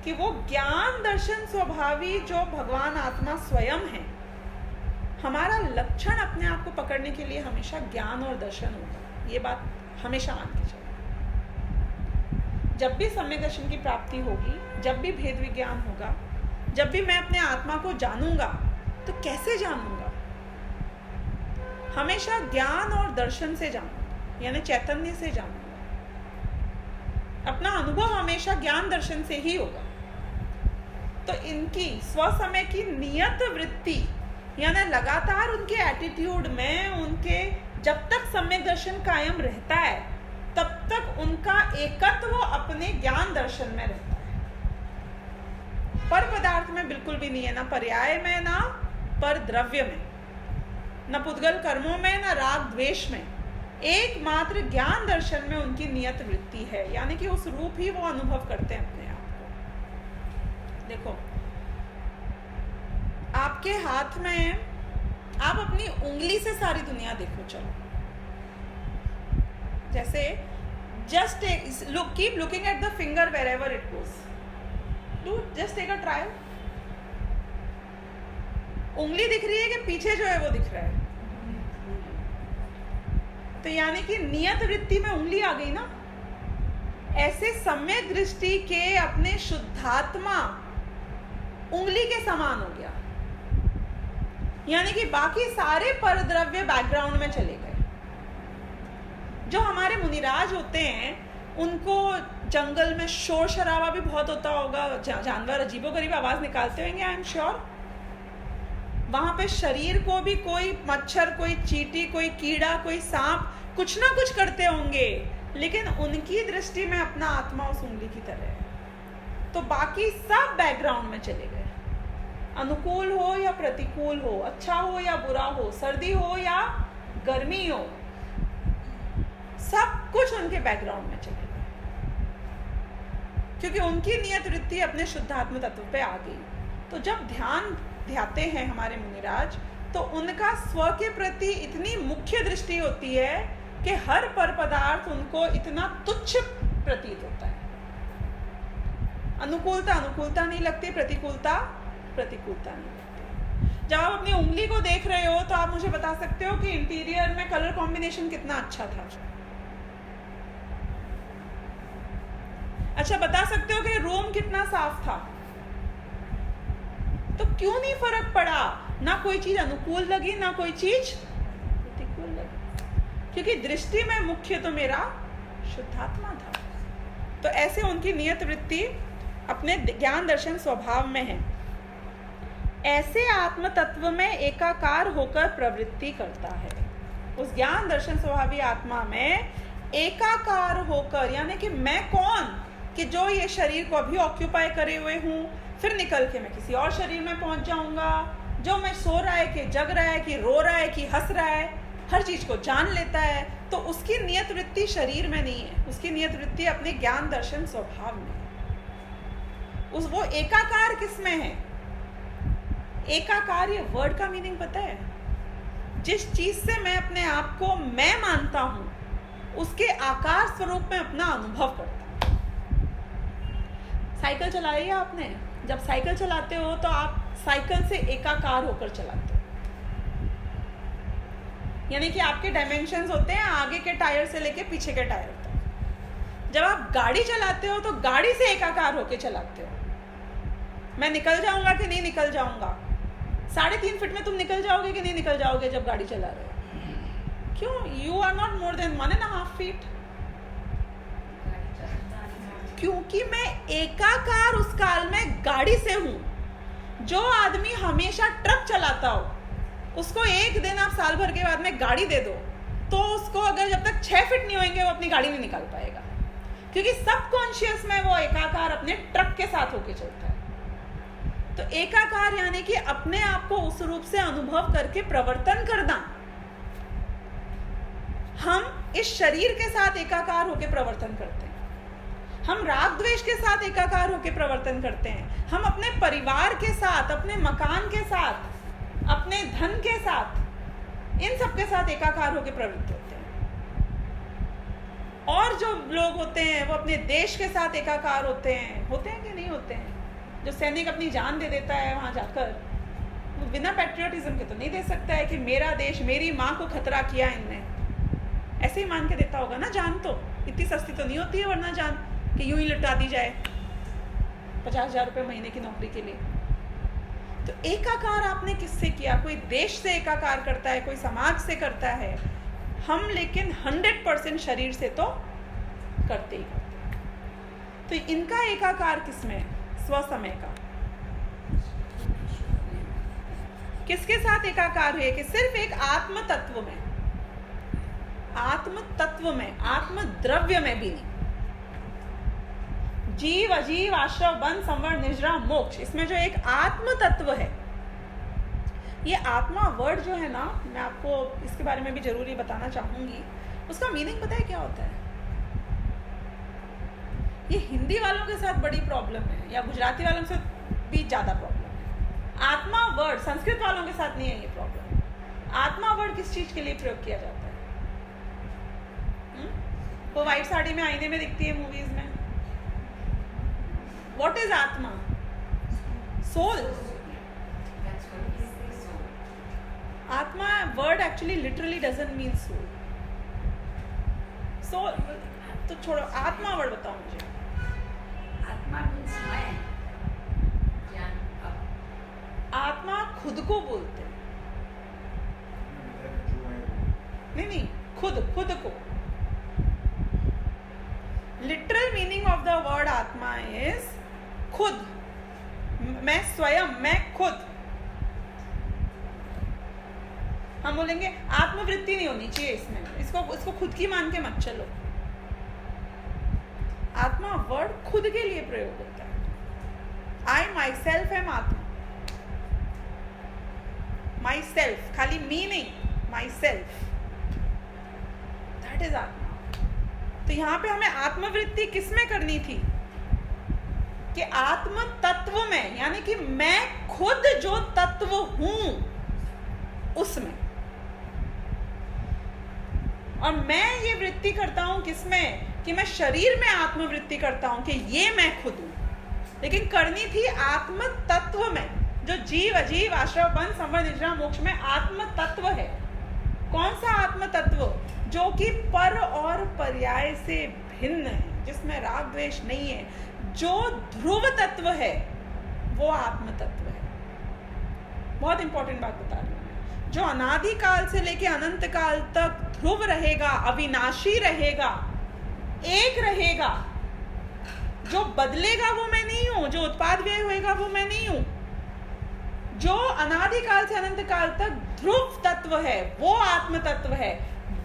कि वो ज्ञान दर्शन स्वभावी जो भगवान आत्मा स्वयं है। हमारा लक्षण अपने आप को पकड़ने के लिए हमेशा ज्ञान और दर्शन होगा, ये बात हमेशा मान के चलो। जब भी सम्यक दर्शन की प्राप्ति होगी, जब भी भेद विज्ञान होगा, जब भी मैं अपने आत्मा को जानूंगा, तो कैसे जानूंगा? हमेशा ज्ञान और दर्शन से जानूंगा, यानी चैतन्य से जानूंगा। अपना अनुभव हमेशा ज्ञान दर्शन से ही होगा। तो इनकी स्व समय की नियत वृत्ति, यानी लगातार उनके एटीट्यूड में, उनके जब तक सम्यक दर्शन कायम रहता है तब तक उनका एकत्व अपने ज्ञान दर्शन में रहता है। पर पदार्थ में बिल्कुल भी नहीं है, ना पर्याय में, ना पर द्रव्य में, न पुद्गल कर्मों में, न राग द्वेष में। एकमात्र ज्ञान दर्शन में उनकी नियत वृत्ति है, यानी कि उस रूप ही वो अनुभव करते हैं अपने आप को। देखो, आपके हाथ में, आप अपनी उंगली से सारी दुनिया देखो। चलो, जैसे just keep looking at the finger wherever it goes. Do just take a trial. उंगली दिख रही है कि पीछे जो है वो दिख रहा है? तो यानी कि नियत वृत्ति में उंगली आ गई ना। ऐसे सम्यक दृष्टि के अपने शुद्धात्मा उंगली के समान हो गया, यानी कि बाकी सारे परद्रव्य बैकग्राउंड में चले गए। जो हमारे मुनिराज होते हैं, उनको जंगल में शोर शराबा भी बहुत होता होगा, जानवर अजीबोगरीब आवाज निकालते होंगे, आई एम श्योर। वहां पे शरीर को भी कोई मच्छर, कोई चींटी, कोई कीड़ा, कोई सांप कुछ ना कुछ करते होंगे, लेकिन उनकी दृष्टि में अपना आत्मा उस उंगली की तरह है। तो बाकी सब बैकग्राउंड में चले गए, अनुकूल हो या प्रतिकूल हो, अच्छा हो या बुरा हो, सर्दी हो या गर्मी हो, सब कुछ उनके बैकग्राउंड में चले गए, क्योंकि उनकी नियत वृत्ति अपने शुद्धात्म तत्व पे आ गई। तो जब ध्यान ध्याते हैं हमारे मुनिराज, तो उनका स्व के प्रति इतनी मुख्य दृष्टि होती है कि हर पर पदार्थ उनको इतना तुच्छ प्रतीत होता है। अनुकूलता अनुकूलता नहीं लगती, प्रतिकूलता प्रतिकूलता नहीं लगती। जब आप अपनी उंगली को देख रहे हो तो आप मुझे बता सकते हो कि इंटीरियर में कलर कॉम्बिनेशन कितना अच्छा था। अच्छा, बता सकते हो कि रूम कितना साफ था। तो क्यों नहीं फर्क पड़ा? ना कोई चीज अनुकूल लगी, ना कोई चीज प्रतिकूल लगी। क्योंकि दृष्टि में मुख्य तो मेरा शुद्धात्मा था। तो ऐसे उनकी नियत वृत्ति अपने ज्ञान दर्शन स्वभाव में है। ऐसे आत्म तत्व में एकाकार होकर प्रवृत्ति करता है। उस ज्ञान दर्शन स्वभावी आत्मा में एकाकार होकर, यानी कि मैं कौन कि जो ये शरीर को अभी ऑक्यूपाई करे हुए हूँ, फिर निकल के मैं किसी और शरीर में पहुंच जाऊंगा, जो मैं सो रहा है कि जग रहा है कि रो रहा है कि हंस रहा है, हर चीज को जान लेता है। तो उसकी नियत वृत्ति शरीर में नहीं है, उसकी नियत वृत्ति अपने ज्ञान दर्शन स्वभाव में है। वो एकाकार किसमें है? एकाकार, ये वर्ड का मीनिंग पता है? जिस चीज से मैं अपने आप को मैं मानता हूं, उसके आकार स्वरूप में अपना अनुभव करता हूं। साइकिल चलाई है आपने? जब साइकिल चलाते हो तो आप साइकिल से एकाकार होकर चलाते हो, यानी कि आपके डायमेंशंस होते हैं आगे के टायर से लेके पीछे के टायर तक। जब आप गाड़ी चलाते हो तो गाड़ी से एकाकार होकर चलाते हो। मैं निकल जाऊंगा कि नहीं निकल जाऊंगा, 3.5 फीट में तुम निकल जाओगे कि नहीं निकल जाओगे जब गाड़ी चला रहे हो? क्यों? You are not more than 1.5 feet. क्योंकि मैं एकाकार उस काल में गाड़ी से हूं। जो आदमी हमेशा ट्रक चलाता हो, उसको एक दिन आप साल भर के बाद में गाड़ी दे दो, तो उसको अगर जब तक 6 फीट नहीं होंगे वो अपनी गाड़ी नहीं निकाल पाएगा, क्योंकि सबकॉन्शियस में वो एकाकार अपने ट्रक के साथ होके चलता है। तो एकाकार यानी कि अपने आप को उस रूप से अनुभव करके प्रवर्तन करना। हम इस शरीर के साथ एकाकार होकर प्रवर्तन करते हैं, हम राग द्वेष के साथ एकाकार होकर प्रवर्तन करते हैं, हम अपने परिवार के साथ, अपने मकान के साथ, अपने धन के साथ, इन सब के साथ एकाकार होकर प्रवृत्त होते हैं। और जो लोग होते हैं वो अपने देश के साथ एकाकार होते हैं कि नहीं होते हैं? जो सैनिक अपनी जान दे देता है वहां जाकर, वो बिना पैट्रियोटिज्म के तो नहीं दे सकता है कि मेरा देश, मेरी माँ को खतरा किया इनने, ऐसे ही मान के देता होगा ना जान। तो इतनी सस्ती तो नहीं होती है वरना जान कि यूं ही लुटा दी जाए 50,000 रुपये महीने की नौकरी के लिए। तो एकाकार आपने किससे किया? कोई देश से एकाकार करता है, कोई समाज से करता है, हम लेकिन 100% शरीर से तो करते ही करते। तो इनका एकाकार किसमें? स्वसमय का। किसके साथ एकाकार है? कि सिर्फ एक आत्म तत्व में, आत्म तत्व में, आत्म द्रव्य में भी नहीं। जीव, अजीव, आश्रव, बंध, संवर, निजरा, मोक्ष, इसमें जो एक आत्म तत्व है, ये आत्मा वर्ड जो है ना, मैं आपको इसके बारे में भी जरूरी बताना चाहूंगी। उसका मीनिंग पता है क्या होता है? ये हिंदी वालों के साथ बड़ी प्रॉब्लम है, या गुजराती वालों से भी ज्यादा प्रॉब्लम है। आत्मा वर्ड संस्कृत वालों के साथ नहीं है ये प्रॉब्लम। आत्मा वर्ड किस चीज के लिए प्रयोग किया जाता है? वो व्हाइट साड़ी में आईने में दिखती है मूवीज में। What is atma? Soul. Atma word actually literally doesn't mean soul. Soul तो छोड़ो, आत्मा वर्ड बताओ मुझे। आत्मा मीन्स मैं, आत्मा खुद को बोलते हैं। नहीं, खुद को। Literal meaning of the word आत्मा इज खुद, मैं स्वयं, मैं खुद। हम बोलेंगे आत्मवृत्ति नहीं होनी चाहिए इसमें, इसको खुद की मान के मत चलो। आत्मा वर्ड खुद के लिए प्रयोग होता है। आई माई सेल्फ एम आत्मा। माई सेल्फ, खाली मी नहीं, माई सेल्फ, दैट इज आत्मा। तो यहां पे हमें आत्मवृत्ति किसमें करनी थी? कि आत्म तत्व में, यानी कि मैं खुद जो तत्व हूं उसमें। और मैं ये वृत्ति करता हूं किसमें? कि मैं शरीर में आत्मवृत्ति करता हूं कि ये मैं खुद हूं, लेकिन करनी थी आत्म तत्व में, जो जीव, अजीव, आश्रव, बंध, संवर, निजरा, मोक्ष में आत्म तत्व है। कौन सा आत्म तत्व? जो कि पर और पर्याय से भिन्न है, जिसमें राग द्वेष नहीं है, जो ध्रुव तत्व है, वो आत्म तत्व है। बहुत इंपॉर्टेंट बात बता रही हूँ मैं। जो अनादि काल से लेके अनंत काल तक ध्रुव रहेगा, अविनाशी रहेगा, एक रहेगा। जो बदलेगा वो मैं नहीं हूं, जो उत्पाद व्यय होएगा वो मैं नहीं हूं। जो अनादि काल से अनंत काल तक ध्रुव तत्व है, वो आत्म तत्व है,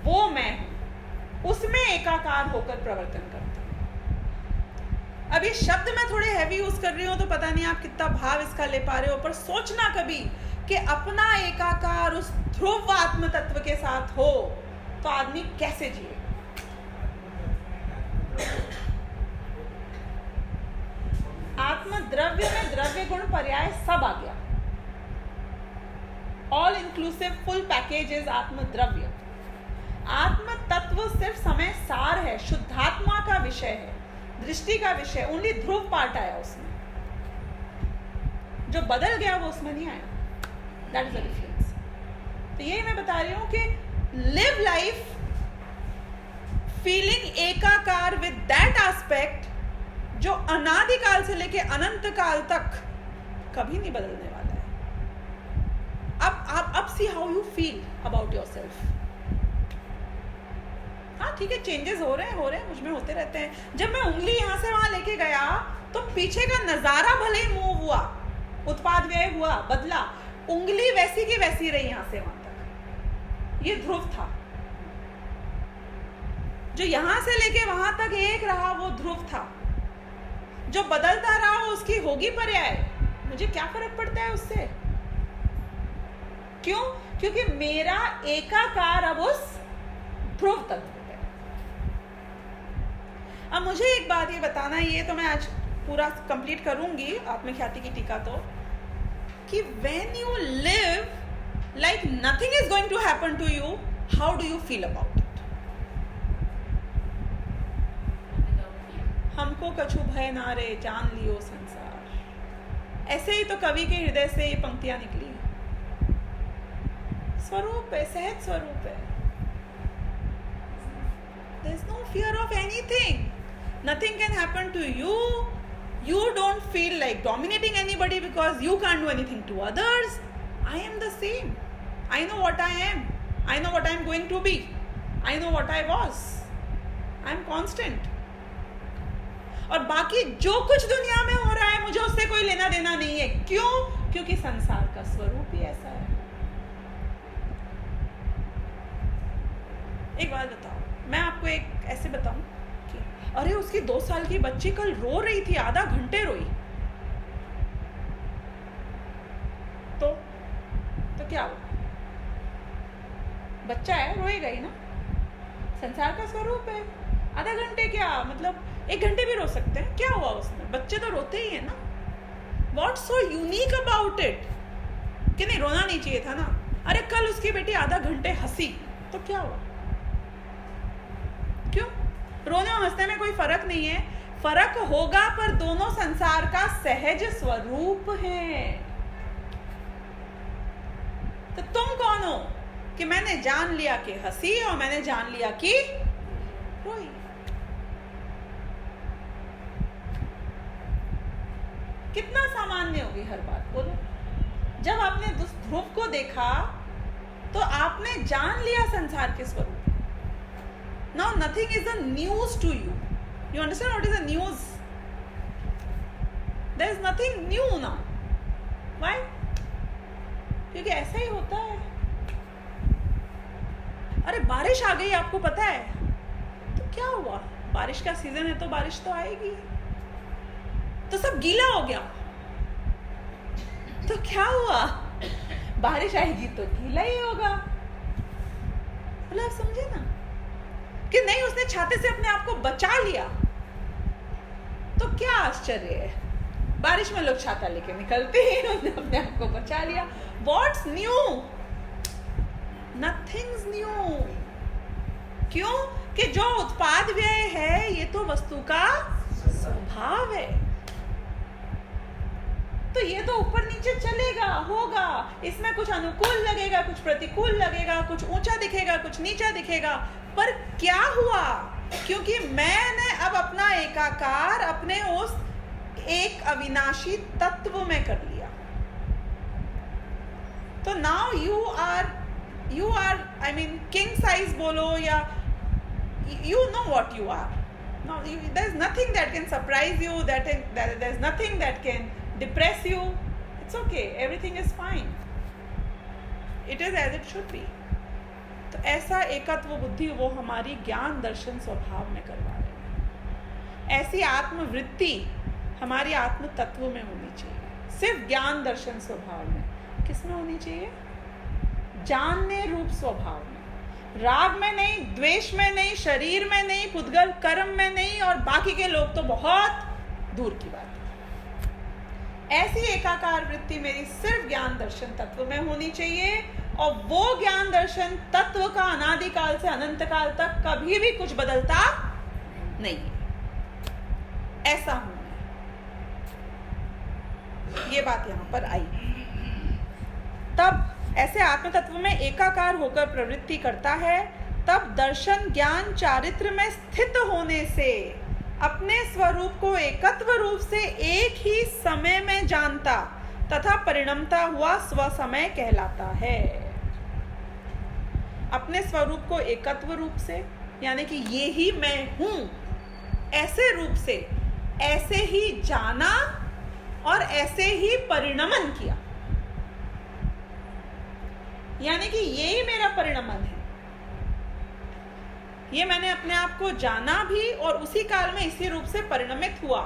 वो मैं हूं। उसमें एकाकार होकर प्रवर्तन करता हूं। अब ये शब्द मैं थोड़े हैवी यूज कर रही हूं, तो पता नहीं आप कितना भाव इसका ले पा रहे हो, पर सोचना कभी कि अपना एकाकार उस ध्रुव आत्म तत्व के साथ हो तो आदमी कैसे जिए। आत्म द्रव्य में द्रव्य गुण पर्याय सब आ गया। All inclusive full package is आत्म द्रव्य। आत्म तत्व सिर्फ समय सार है, शुद्धात्मा का विषय है, दृष्टि का विषय। ओनली ध्रुव पार्ट आया उसमें, जो बदल गया वो उसमें नहीं आया। That is the difference. तो यही मैं बता रही हूं कि लिव लाइफ फीलिंग एकाकार विद दैट एस्पेक्ट जो अनादिकाल से लेके अनंत काल तक कभी नहीं बदलने वाला है। अब see how you feel about yourself. हाँ ठीक है, चेंजेस हो रहे हैं, मुझ में होते रहते हैं। जब मैं उंगली यहां से वहां लेके गया तो पीछे का नजारा भले ही मूव हुआ, उत्पाद व्यय हुआ, बदला, उंगली वैसी की वैसी रही यहां से वहां तक। ये ध्रुव था। जो यहां से लेके वहां तक एक रहा वो ध्रुव था। जो बदलता रहा वो उसकी होगी पर्याय। मुझे क्या फर्क पड़ता है उससे? क्यों? क्योंकि मेरा एकाकार अब उस ध्रुव तत्व है। अब मुझे एक बात ये बताना, ये तो मैं आज पूरा कंप्लीट करूंगी आत्मख्याति की टीका, तो कि when you live like nothing is going to happen to you, how do you feel about it? हमको कछु भय ना रे, जान लियो संसार। ऐसे ही तो कवि के हृदय से ये पंक्तियां निकली। स्वरूप है, सहज स्वरूप है। There is no fear of anything. Nothing can happen to you. You don't feel like dominating anybody because you can't do anything to others. I am the same. I know what I am. I know what I am going to be. I know what I was. I am constant. और बाकी जो कुछ दुनिया में हो रहा है मुझे उससे कोई लेना देना नहीं है। क्यों? क्योंकि संसार का स्वरूप ही ऐसा है। एक बात बताओ, मैं आपको एक ऐसे बताऊं कि अरे उसकी 2 साल की बच्ची कल रो रही थी, आधा घंटे रोई, तो क्या हुआ? बच्चा है, रोएगा ही ना। संसार का स्वरूप है। आधा घंटे क्या, मतलब 1 घंटे भी रो सकते हैं। क्या हुआ उसमें? बच्चे तो रोते ही है ना। What's so unique about it? कि नहीं, रोना नहीं चाहिए था ना। अरे कल उसकी बेटी आधा घंटे हंसी, तो क्या हुआ? क्यों? रोने और हंसने में कोई फर्क नहीं है। फर्क होगा, पर दोनों संसार का सहज स्वरूप है। तो तुम कौन हो कि मैंने जान लिया कि हंसी और मैंने जान लिया कि रोई? कितना सामान्य होगी हर बात, बोलो। जब आपने ध्रुव को देखा तो आपने जान लिया संसार के स्वरूप। Now nothing is a news to you. You understand what is a news? There is nothing new now. Why? क्योंकि ऐसा ही होता है। अरे बारिश आ गई, आपको पता है, तो क्या हुआ? बारिश का सीजन है तो बारिश तो आएगी। तो सब गीला हो गया, तो क्या हुआ? बारिश आएगी तो गीला ही होगा। मतलब आप समझे ना कि नहीं, उसने छाते से अपने आप को बचा लिया, तो क्या आश्चर्य है? बारिश में लोग छाता लेके निकलते हैं, उसने अपने आप को बचा लिया। What's new? Nothing's new. क्यों? कि जो उत्पाद व्यय है ये तो वस्तु का स्वभाव है। तो ये तो ऊपर नीचे चलेगा, होगा। इसमें कुछ अनुकूल लगेगा, कुछ प्रतिकूल लगेगा, कुछ ऊंचा दिखेगा, कुछ नीचा दिखेगा। पर क्या हुआ? क्योंकि मैंने अब अपना एकाकार अपने उस एक अविनाशी तत्व में कर लिया। तो now you are you are, I mean king size बोलो या you know what you are. No, there is nothing that can surprise you, there is nothing that can depress you. It's okay, everything is fine. It is as it should be. तो ऐसा एकत्व बुद्धि वो हमारी ज्ञान दर्शन स्वभाव में करवा रहे हैं. ऐसी आत्मवृत्ति हमारी आत्म तत्व में होनी चाहिए. सिर्फ ज्ञान दर्शन स्वभाव में. किस में होनी चाहिए? जानने रूप स्वभाव में. राग में नहीं, द्वेष में नहीं, शरीर में नहीं, पुद्गल कर्म में नहीं, और बाकी के लोग तो बहुत दूर की बात है. ऐसी एकाकार वृत्ति मेरी सिर्फ ज्ञान दर्शन तत्व में होनी चाहिए. और वो ज्ञान दर्शन तत्व का अनादिकाल से अनंत काल तक कभी भी कुछ बदलता नहीं. ऐसा हूं मैं. ये बात यहां पर आई. तब ऐसे आत्म तत्व में एकाकार होकर प्रवृत्ति करता है. तब दर्शन ज्ञान चारित्र में स्थित होने से अपने स्वरूप को एकत्व रूप से एक ही समय में जानता तथा परिणमता हुआ स्वसमय कहलाता है. अपने स्वरूप को एकत्व रूप से, यानी कि ये ही मैं हूं, ऐसे रूप से ऐसे ही जाना और ऐसे ही परिणमन किया. यानी कि यही मेरा परिणमन है. ये मैंने अपने आप को जाना भी और उसी काल में इसी रूप से परिणमित हुआ.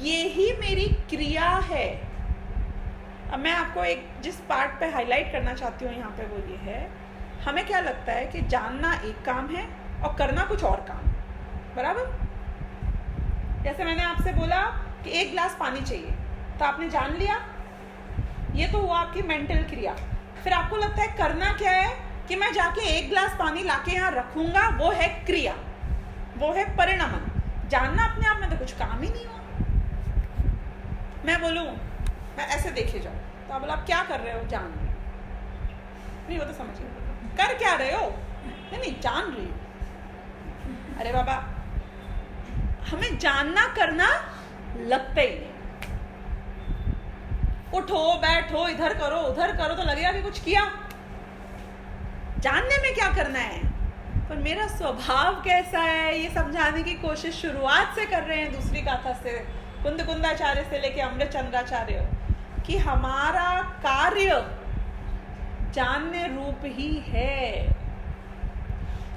ये ही मेरी क्रिया है. अब मैं आपको एक जिस पार्ट पे हाईलाइट करना चाहती हूँ यहाँ पे वो ये है, हमें क्या लगता है कि जानना एक काम है और करना कुछ और काम है. बराबर? जैसे मैंने आपसे बोला कि 1 गिलास पानी चाहिए, तो आपने जान लिया, ये तो हुआ आपकी मेंटल क्रिया. फिर आपको लगता है करना क्या है कि मैं जाके 1 गिलास पानी लाके यहाँ रखूंगा, वो है क्रिया, वो है परिणमन. जानना अपने आप में तो कुछ काम ही नहीं हुआ. मैं बोलूं मैं ऐसे देखे जाऊं तो आप बोला आप क्या कर रहे हो? जान रहे हो. नहीं, वो तो समझिए. कर क्या रहे हो? नहीं, जान रही हो. अरे बाबा, हमें जानना करना लगता ही नहीं. उठो बैठो, इधर करो उधर करो तो लगेगा कि कुछ किया. जानने में क्या करना है? पर मेरा स्वभाव कैसा है ये समझाने की कोशिश शुरुआत से कर रहे हैं दूसरी गाथा से, कुंद कुंदाचार्य से लेके अमृत चंद्राचार्य, कि हमारा कार्य जानने रूप ही है.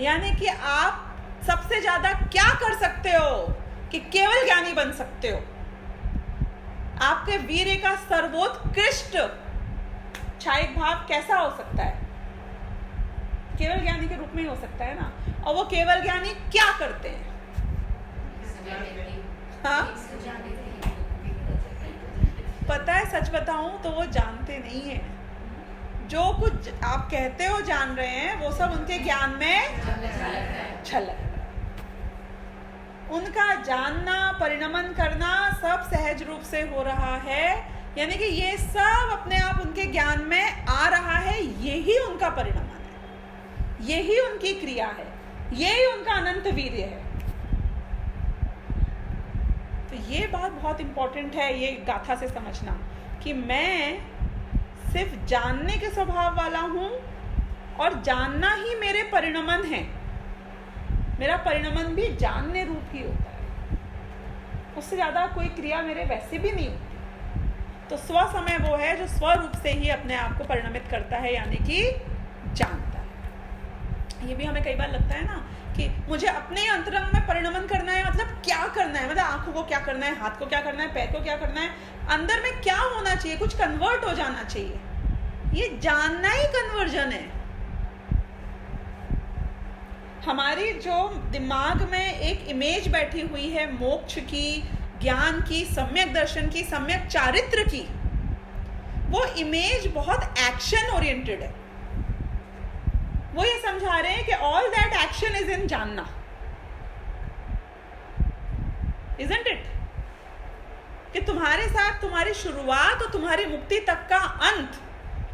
यानी कि आप सबसे ज्यादा क्या कर सकते हो कि केवल ज्ञानी बन सकते हो. आपके वीर्य का सर्वोत्कृष्ट छायक भाव कैसा हो सकता है? केवल ज्ञानी के रूप में ही हो सकता है ना. और वो केवल ज्ञानी क्या करते हैं? हाँ, पता है, सच बताऊं तो वो जानते नहीं है. जो कुछ आप कहते हो जान रहे हैं वो सब उनके ज्ञान में छलक. उनका जानना परिणमन करना सब सहज रूप से हो रहा है. यानी कि ये सब अपने आप उनके ज्ञान में आ रहा है. यही उनका परिणमन है, यही उनकी क्रिया है, यही उनका अनंत वीर्य है. तो ये बात बहुत इंपॉर्टेंट है ये गाथा से समझना कि मैं सिर्फ जानने के स्वभाव वाला हूं और जानना ही मेरे परिणमन है. मेरा परिणमन भी जानने रूप ही होता है. उससे ज्यादा कोई क्रिया मेरे वैसे भी नहीं होती. तो स्व समय वो है जो स्वरूप से ही अपने आप को परिणमित करता है, यानी कि जानता है. ये भी हमें कई बार लगता है ना कि मुझे अपने अंतरंग में परिणमन करना है. मतलब क्या करना है? मतलब आंखों को क्या करना है, हाथ को क्या करना है, पैर को क्या करना है, अंदर में क्या होना चाहिए, कुछ कन्वर्ट हो जाना चाहिए. ये जानना ही कन्वर्जन है. हमारी जो दिमाग में एक इमेज बैठी हुई है मोक्ष की, ज्ञान की, सम्यक दर्शन की, सम्यक चारित्र की, वो इमेज बहुत एक्शन ओरिएंटेड है. वो ये समझा रहे हैं कि all that action is in जानना. Isn't it? कि तुम्हारे साथ तुम्हारी शुरुआत और तुम्हारी मुक्ति तक का अंत,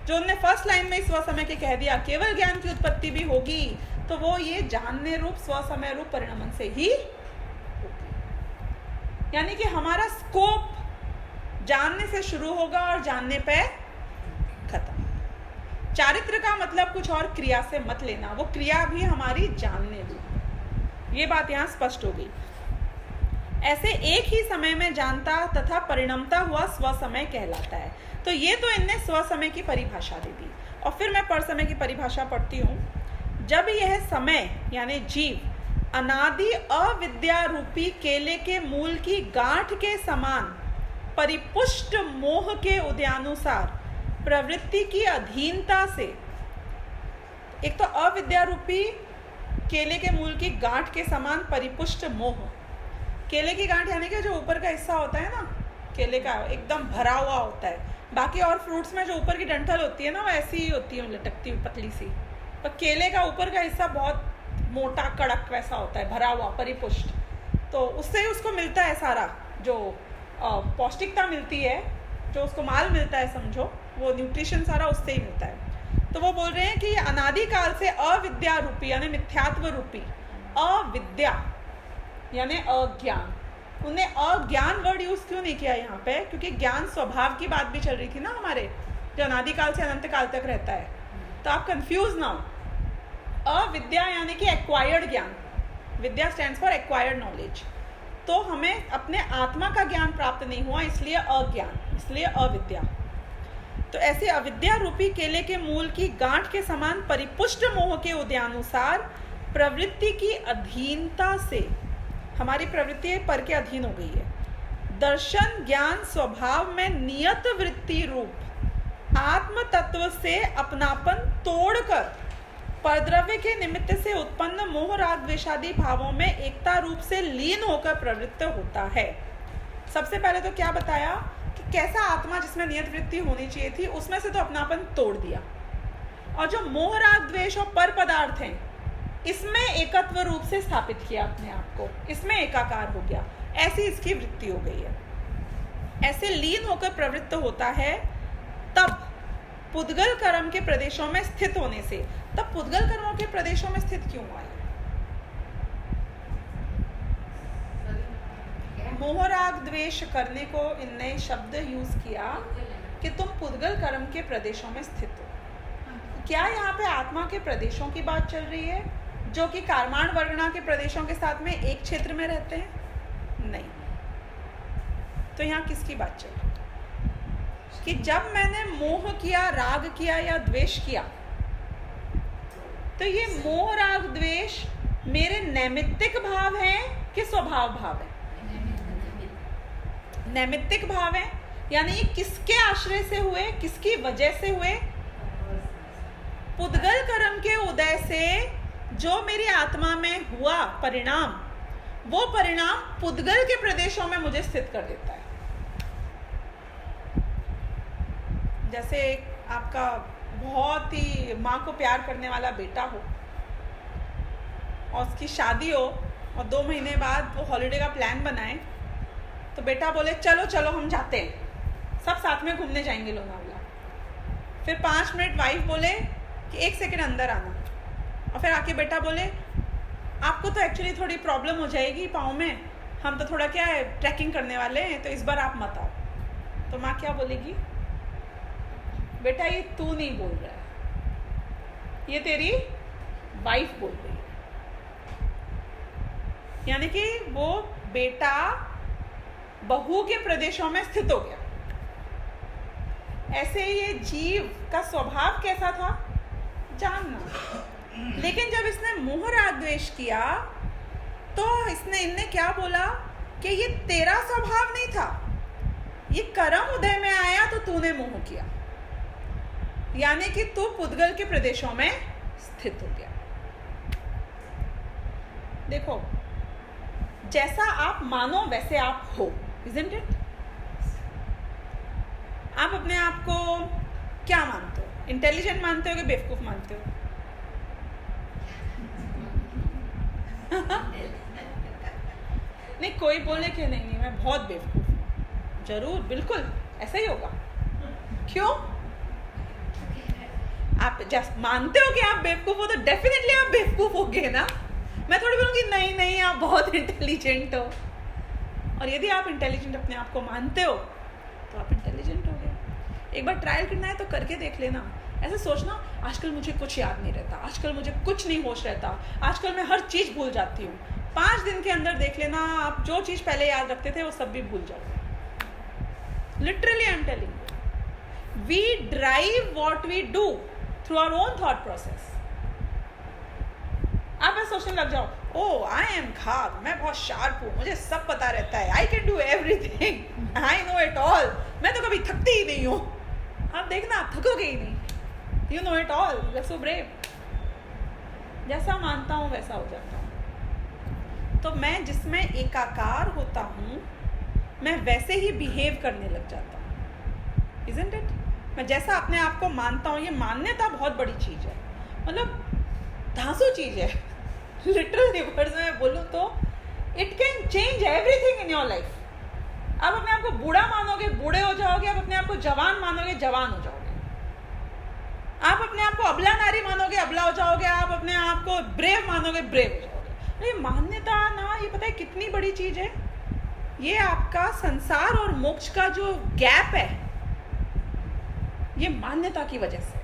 जो उन्होंने फर्स्ट लाइन में स्व समय के कह दिया, केवल ज्ञान की उत्पत्ति भी होगी तो वो ये जानने रूप स्व समय रूप परिणमन से ही होगी. यानी कि हमारा स्कोप जानने से शुरू होगा और जानने पे खत्म. चारित्र का मतलब कुछ और क्रिया से मत लेना, वो क्रिया भी हमारी जानने दो। ये बात यहाँ स्पष्ट हो गई। ऐसे एक ही समय में जानता तथा परिणमता हुआ स्वसमय कहलाता है। तो ये तो इनने स्वसमय की परिभाषा दे दी, और फिर मैं पर समय की परिभाषा पढ़ती हूँ। जब यह समय यानी जीव अनादि अविद्या रूपी केले के मूल की गांठ के समान परिपुष्ट मोह के उदयानुसार प्रवृत्ति की अधीनता से, एक तो अविद्या रूपी केले के मूल की गांठ के समान परिपुष्ट मोह, केले की गांठ यानी कि जो ऊपर का हिस्सा होता है ना, केले का एकदम भरा हुआ होता है। बाकी और फ्रूट्स में जो ऊपर की डंठल होती है ना, वो ऐसी ही होती है, लटकती हुई पतली सी, पर केले का ऊपर का हिस्सा बहुत मोटा कड़क वैसा होता है, भरा हुआ परिपुष्ट। तो उससे उसको मिलता है सारा जो पौष्टिकता मिलती है, जो उसको माल मिलता है, समझो वो न्यूट्रिशन सारा उससे ही मिलता है। तो वो बोल रहे हैं कि अनादिकाल से अविद्या रूपी यानी मिथ्यात्व रूपी, अविद्या यानी अज्ञान, उन्हें अज्ञान वर्ड यूज क्यों नहीं किया यहाँ पे? क्योंकि ज्ञान स्वभाव की बात भी चल रही थी ना हमारे, जो अनादिकाल से अनंत काल तक रहता है। तो आप कंफ्यूज ना हो। अविद्या यानी कि एक्वायर्ड ज्ञान, विद्या स्टैंड्स फॉर एक्वायर्ड नॉलेज। तो हमें अपने आत्मा का ज्ञान प्राप्त नहीं हुआ, इसलिए अज्ञान, इसलिए अविद्या। तो ऐसे अविद्या रूपी केले के मूल की गांठ के समान परिपुष्ट मोह के उदयानुसार प्रवृत्ति की अधीनता से, हमारी प्रवृत्ति पर के अधीन हो गई है। दर्शन ज्ञान स्वभाव में नियत वृत्ति रूप आत्म तत्व से अपनापन तोड़कर परद्रव्य के निमित्त से उत्पन्न मोह राग द्वेषादि भावों में एकता रूप से लीन होकर प्रवृत्त होता है। सबसे पहले तो क्या बताया कि कैसा आत्मा जिसमें नियत वृत्ति होनी चाहिए थी, उसमें से तो अपनापन तोड़ दिया, और जो मोह राग द्वेष और पर पदार्थ हैं इसमें एकत्व रूप से स्थापित किया अपने आप को, इसमें एकाकार हो गया, ऐसी इसकी वृत्ति हो गई है। ऐसे लीन होकर प्रवृत्त होता है तब पुद्गल कर्म के प्रदेशों में स्थित होने से। तब पुद्गल कर्मों के प्रदेशों में स्थित क्यों हुआ है? मोह राग द्वेष करने को इनने शब्द यूज किया कि तुम पुद्गल कर्म के प्रदेशों में स्थित हो। क्या यहाँ पे आत्मा के प्रदेशों की बात चल रही है जो कि कार्माण वर्गणा के प्रदेशों के साथ में एक क्षेत्र में रहते हैं? नहीं। तो यहाँ किसकी बात चल रही है? कि जब मैंने मोह किया, राग किया या द्वेष किया, तो ये मोह राग द्वेष मेरे नैमित्तिक भाव हैं कि स्वभाव भाव है? नैमित्तिक भाव है, यानी ये किसके आश्रय से हुए, किसकी वजह से हुए? पुद्गल कर्म के उदय से जो मेरी आत्मा में हुआ परिणाम, वो परिणाम पुद्गल के प्रदेशों में मुझे स्थित कर देता है। जैसे आपका बहुत ही माँ को प्यार करने वाला बेटा हो और उसकी शादी हो, और 2 महीने बाद वो हॉलिडे का प्लान बनाए, तो बेटा बोले चलो चलो हम जाते हैं, सब साथ में घूमने जाएंगे लोनावला। फिर 5 मिनट वाइफ बोले कि 1 सेकंड अंदर आना, और फिर आके बेटा बोले आपको तो एक्चुअली थोड़ी प्रॉब्लम हो जाएगी पाँव में, हम तो थोड़ा क्या है ट्रैकिंग करने वाले हैं, तो इस बार आप मत आओ। तो माँ क्या बोलेगी? बेटा ये तू नहीं बोल रहा है, ये तेरी वाइफ बोल रही है। यानी कि वो बेटा बहू के प्रदेशों में स्थित हो गया। ऐसे ये जीव का स्वभाव कैसा था? जानना। लेकिन जब इसने मोह राग द्वेष किया तो इनने क्या बोला कि ये तेरा स्वभाव नहीं था, ये कर्म उदय में आया तो तूने मोह किया, यानी कि तू पुद्गल के प्रदेशों में स्थित हो गया। देखो, जैसा आप मानो वैसे आप हो, isn't it? आप अपने आप को क्या मानते हो? इंटेलिजेंट मानते हो कि बेवकूफ मानते हो? नहीं, कोई बोले कि नहीं मैं बहुत बेवकूफ हूँ, जरूर बिल्कुल ऐसा ही होगा। क्यों? आप जस्ट मानते हो कि आप बेवकूफ हो तो डेफिनेटली आप बेवकूफ होगे ना। मैं थोड़ी बोलूँगी नहीं नहीं आप बहुत इंटेलिजेंट हो, और यदि आप इंटेलिजेंट अपने आप को मानते हो तो आप इंटेलिजेंट हो गए। एक बार ट्रायल करना है तो करके देख लेना। ऐसे सोचना, आजकल मुझे कुछ याद नहीं रहता, आजकल मुझे कुछ नहीं होश रहता, आजकल मैं हर चीज़ भूल जाती हूँ। 5 दिन के अंदर देख लेना, आप जो चीज़ पहले याद रखते थे वो सब भी भूल जाओगे। Literally I am telling you, we drive what we do through our own thought process. आप ऐसा सोचने लग जाओ, ओ आई एम खाद, मैं बहुत शार्प हूँ, मुझे सब पता रहता है, I can do everything, I know it all, मैं तो कभी थकती ही नहीं हूँ। आप देखना, आप थकोगे ही नहीं, you know it all, you are so brave. जैसा मानता हूँ वैसा हो जाता हूँ। तो मैं जिसमें एकाकार होता हूँ, मैं वैसे ही बिहेव करने लग जाता हूँ, इज़न्ट इट? मैं जैसा अपने आप को मानता हूँ, ये मान्यता बहुत बड़ी चीज़ है, मतलब धांसू चीज़ है। लिटरली वर्ड्स में बोलूँ तो it can change everything in your life. आप अपने आप को बूढ़ा मानोगे, बूढ़े हो जाओगे, आप अपने आप को जवान मानोगे, जवान हो जाओगे, आप अपने आप को अबला नारी मानोगे, अबला हो जाओगे, आप अपने आप को ब्रेव मानोगे, ब्रेव हो जाओगे। ये मान्यता ना, ये पता है कितनी बड़ी चीज़ है, ये आपका संसार और मोक्ष का जो गैप है, ये मान्यता की वजह से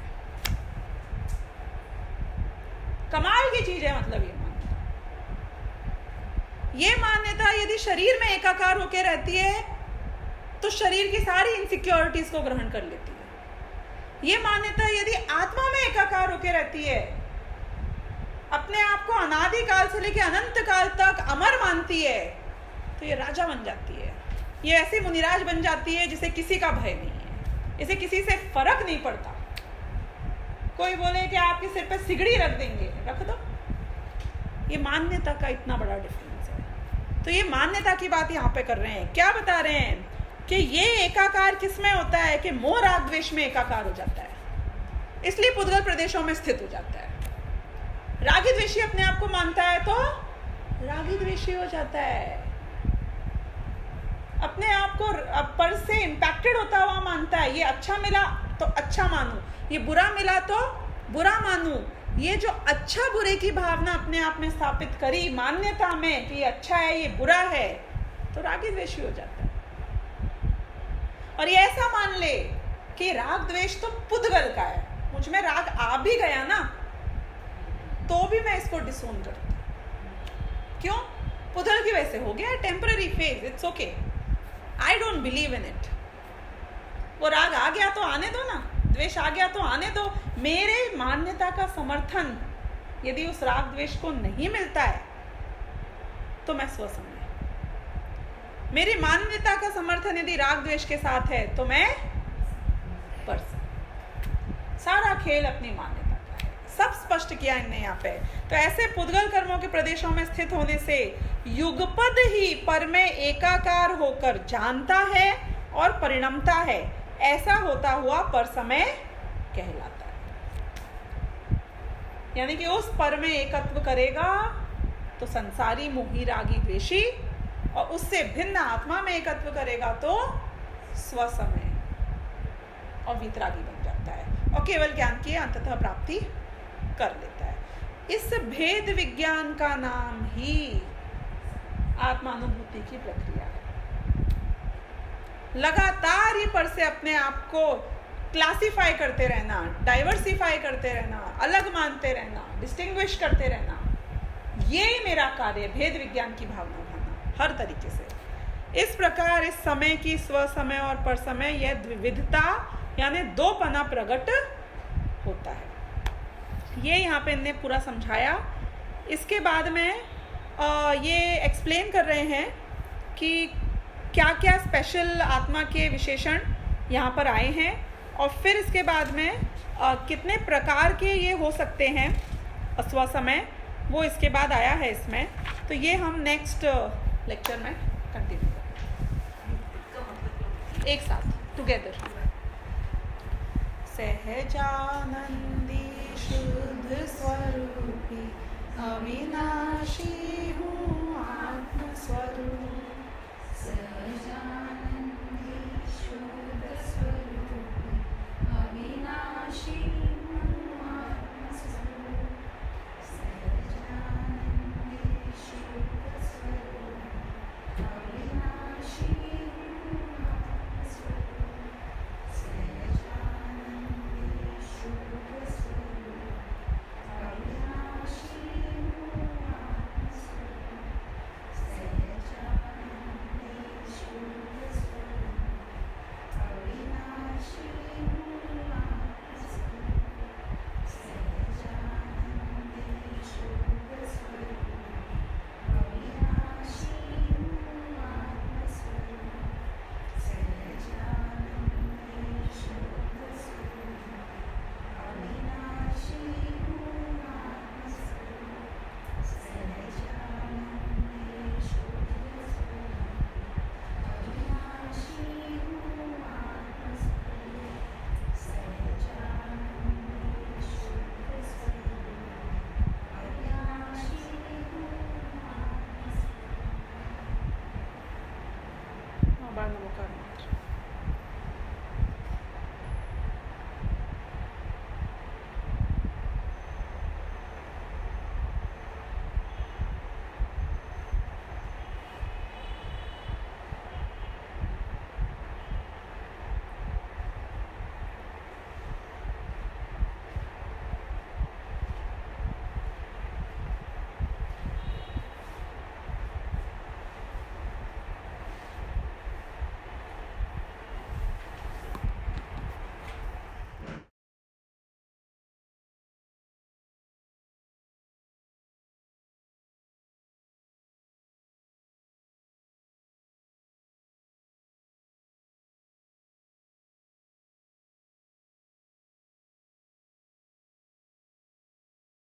कमाल की चीज़ है। मतलब ये मान्यता यदि शरीर में एकाकार होकर रहती है तो शरीर की सारी इनसिक्योरिटीज को ग्रहण कर लेती है। ये मान्यता यदि आत्मा में एकाकार होकर रहती है, अपने आप को अनादि काल से लेकर अनंत काल तक अमर मानती है, तो ये राजा बन जाती है। ये ऐसी मुनिराज बन जाती है जिसे किसी का भय नहीं है, इसे किसी से फर्क नहीं पड़ता। कोई बोले कि आपके सिर पे सिगड़ी रख देंगे, रख दो। ये मान्यता का इतना बड़ा डिफरेंस है। तो ये मान्यता की बात यहाँ पे कर रहे हैं। क्या बता रहे हैं कि ये एकाकार किसमें होता है कि मोह राग द्वेष में एकाकार हो जाता है, इसलिए पुद्गल प्रदेशों में स्थित हो जाता है। रागी द्वेषी अपने आप को मानता है तो रागी द्वेषी हो जाता है। अपने आप को पर से इम्पैक्टेड होता हुआ मानता है, ये अच्छा मिला तो अच्छा मानूं, ये बुरा मिला तो बुरा मानूं। ये जो अच्छा बुरे की भावना अपने आप में स्थापित करी मान्यता में कि ये अच्छा है ये बुरा है, तो रागी द्वेषी हो जाता है। और ये ऐसा मान ले कि राग द्वेष तो पुद्गल का है, मुझ में राग आ भी गया ना तो भी मैं इसको डिसोन करती हूँ। क्यों? पुद्गल की वजह से हो गया, temporary phase, it's okay, I don't believe in it. वो राग आ गया तो आने दो ना, द्वेष आ गया तो आने दो। मेरे मान्यता का समर्थन यदि उस राग द्वेष को नहीं मिलता है तो मैं स्वसमय, मेरी मान्यता का समर्थन यदि राग द्वेष के साथ है तो मैं परसन। सारा खेल अपनी मान्यता का है, सब स्पष्ट किया इनने यहाँ पे। तो ऐसे पुद्गल कर्मों के प्रदेशों में स्थित होने से युगपद ही पर में एकाकार होकर जानता है और परिणमता है, ऐसा होता हुआ पर समय कहलाता है। यानी कि उस पर में एकत्व करेगा तो संसारी मोही रागी द्वेषी, और उससे भिन्न आत्मा में एकत्व करेगा तो स्वसमय और वीतरागी बन जाता है और केवल ज्ञान की अंततः प्राप्ति कर लेता है। इस भेद विज्ञान का नाम ही आत्मानुभूति की प्रक्रिया है। लगातार ही पर से अपने आप को क्लासिफाई करते रहना, डाइवर्सिफाई करते रहना, अलग मानते रहना, डिस्टिंग्विश करते रहना, ये मेरा कार्य, भेद विज्ञान की भावना भाना हर तरीके से। इस प्रकार इस समय की स्वसमय और परसमय यह द्विविधता यानी दोपना प्रकट होता है। ये यहाँ पे इन्हें पूरा समझाया। इसके बाद में ये एक्सप्लेन कर रहे हैं कि क्या क्या स्पेशल आत्मा के विशेषण यहाँ पर आए हैं, और फिर इसके बाद में कितने प्रकार के ये हो सकते हैं स्वसमय, वो इसके बाद आया है इसमें। तो ये हम नेक्स्ट लेक्चर में कंटिन्यू करेंगे एक साथ टुगेदर। सहजानंदी शुद्ध स्वरूपी अविनाशी हूँ आत्मस्वरूप, सहजानंदी शुद्ध स्वरूप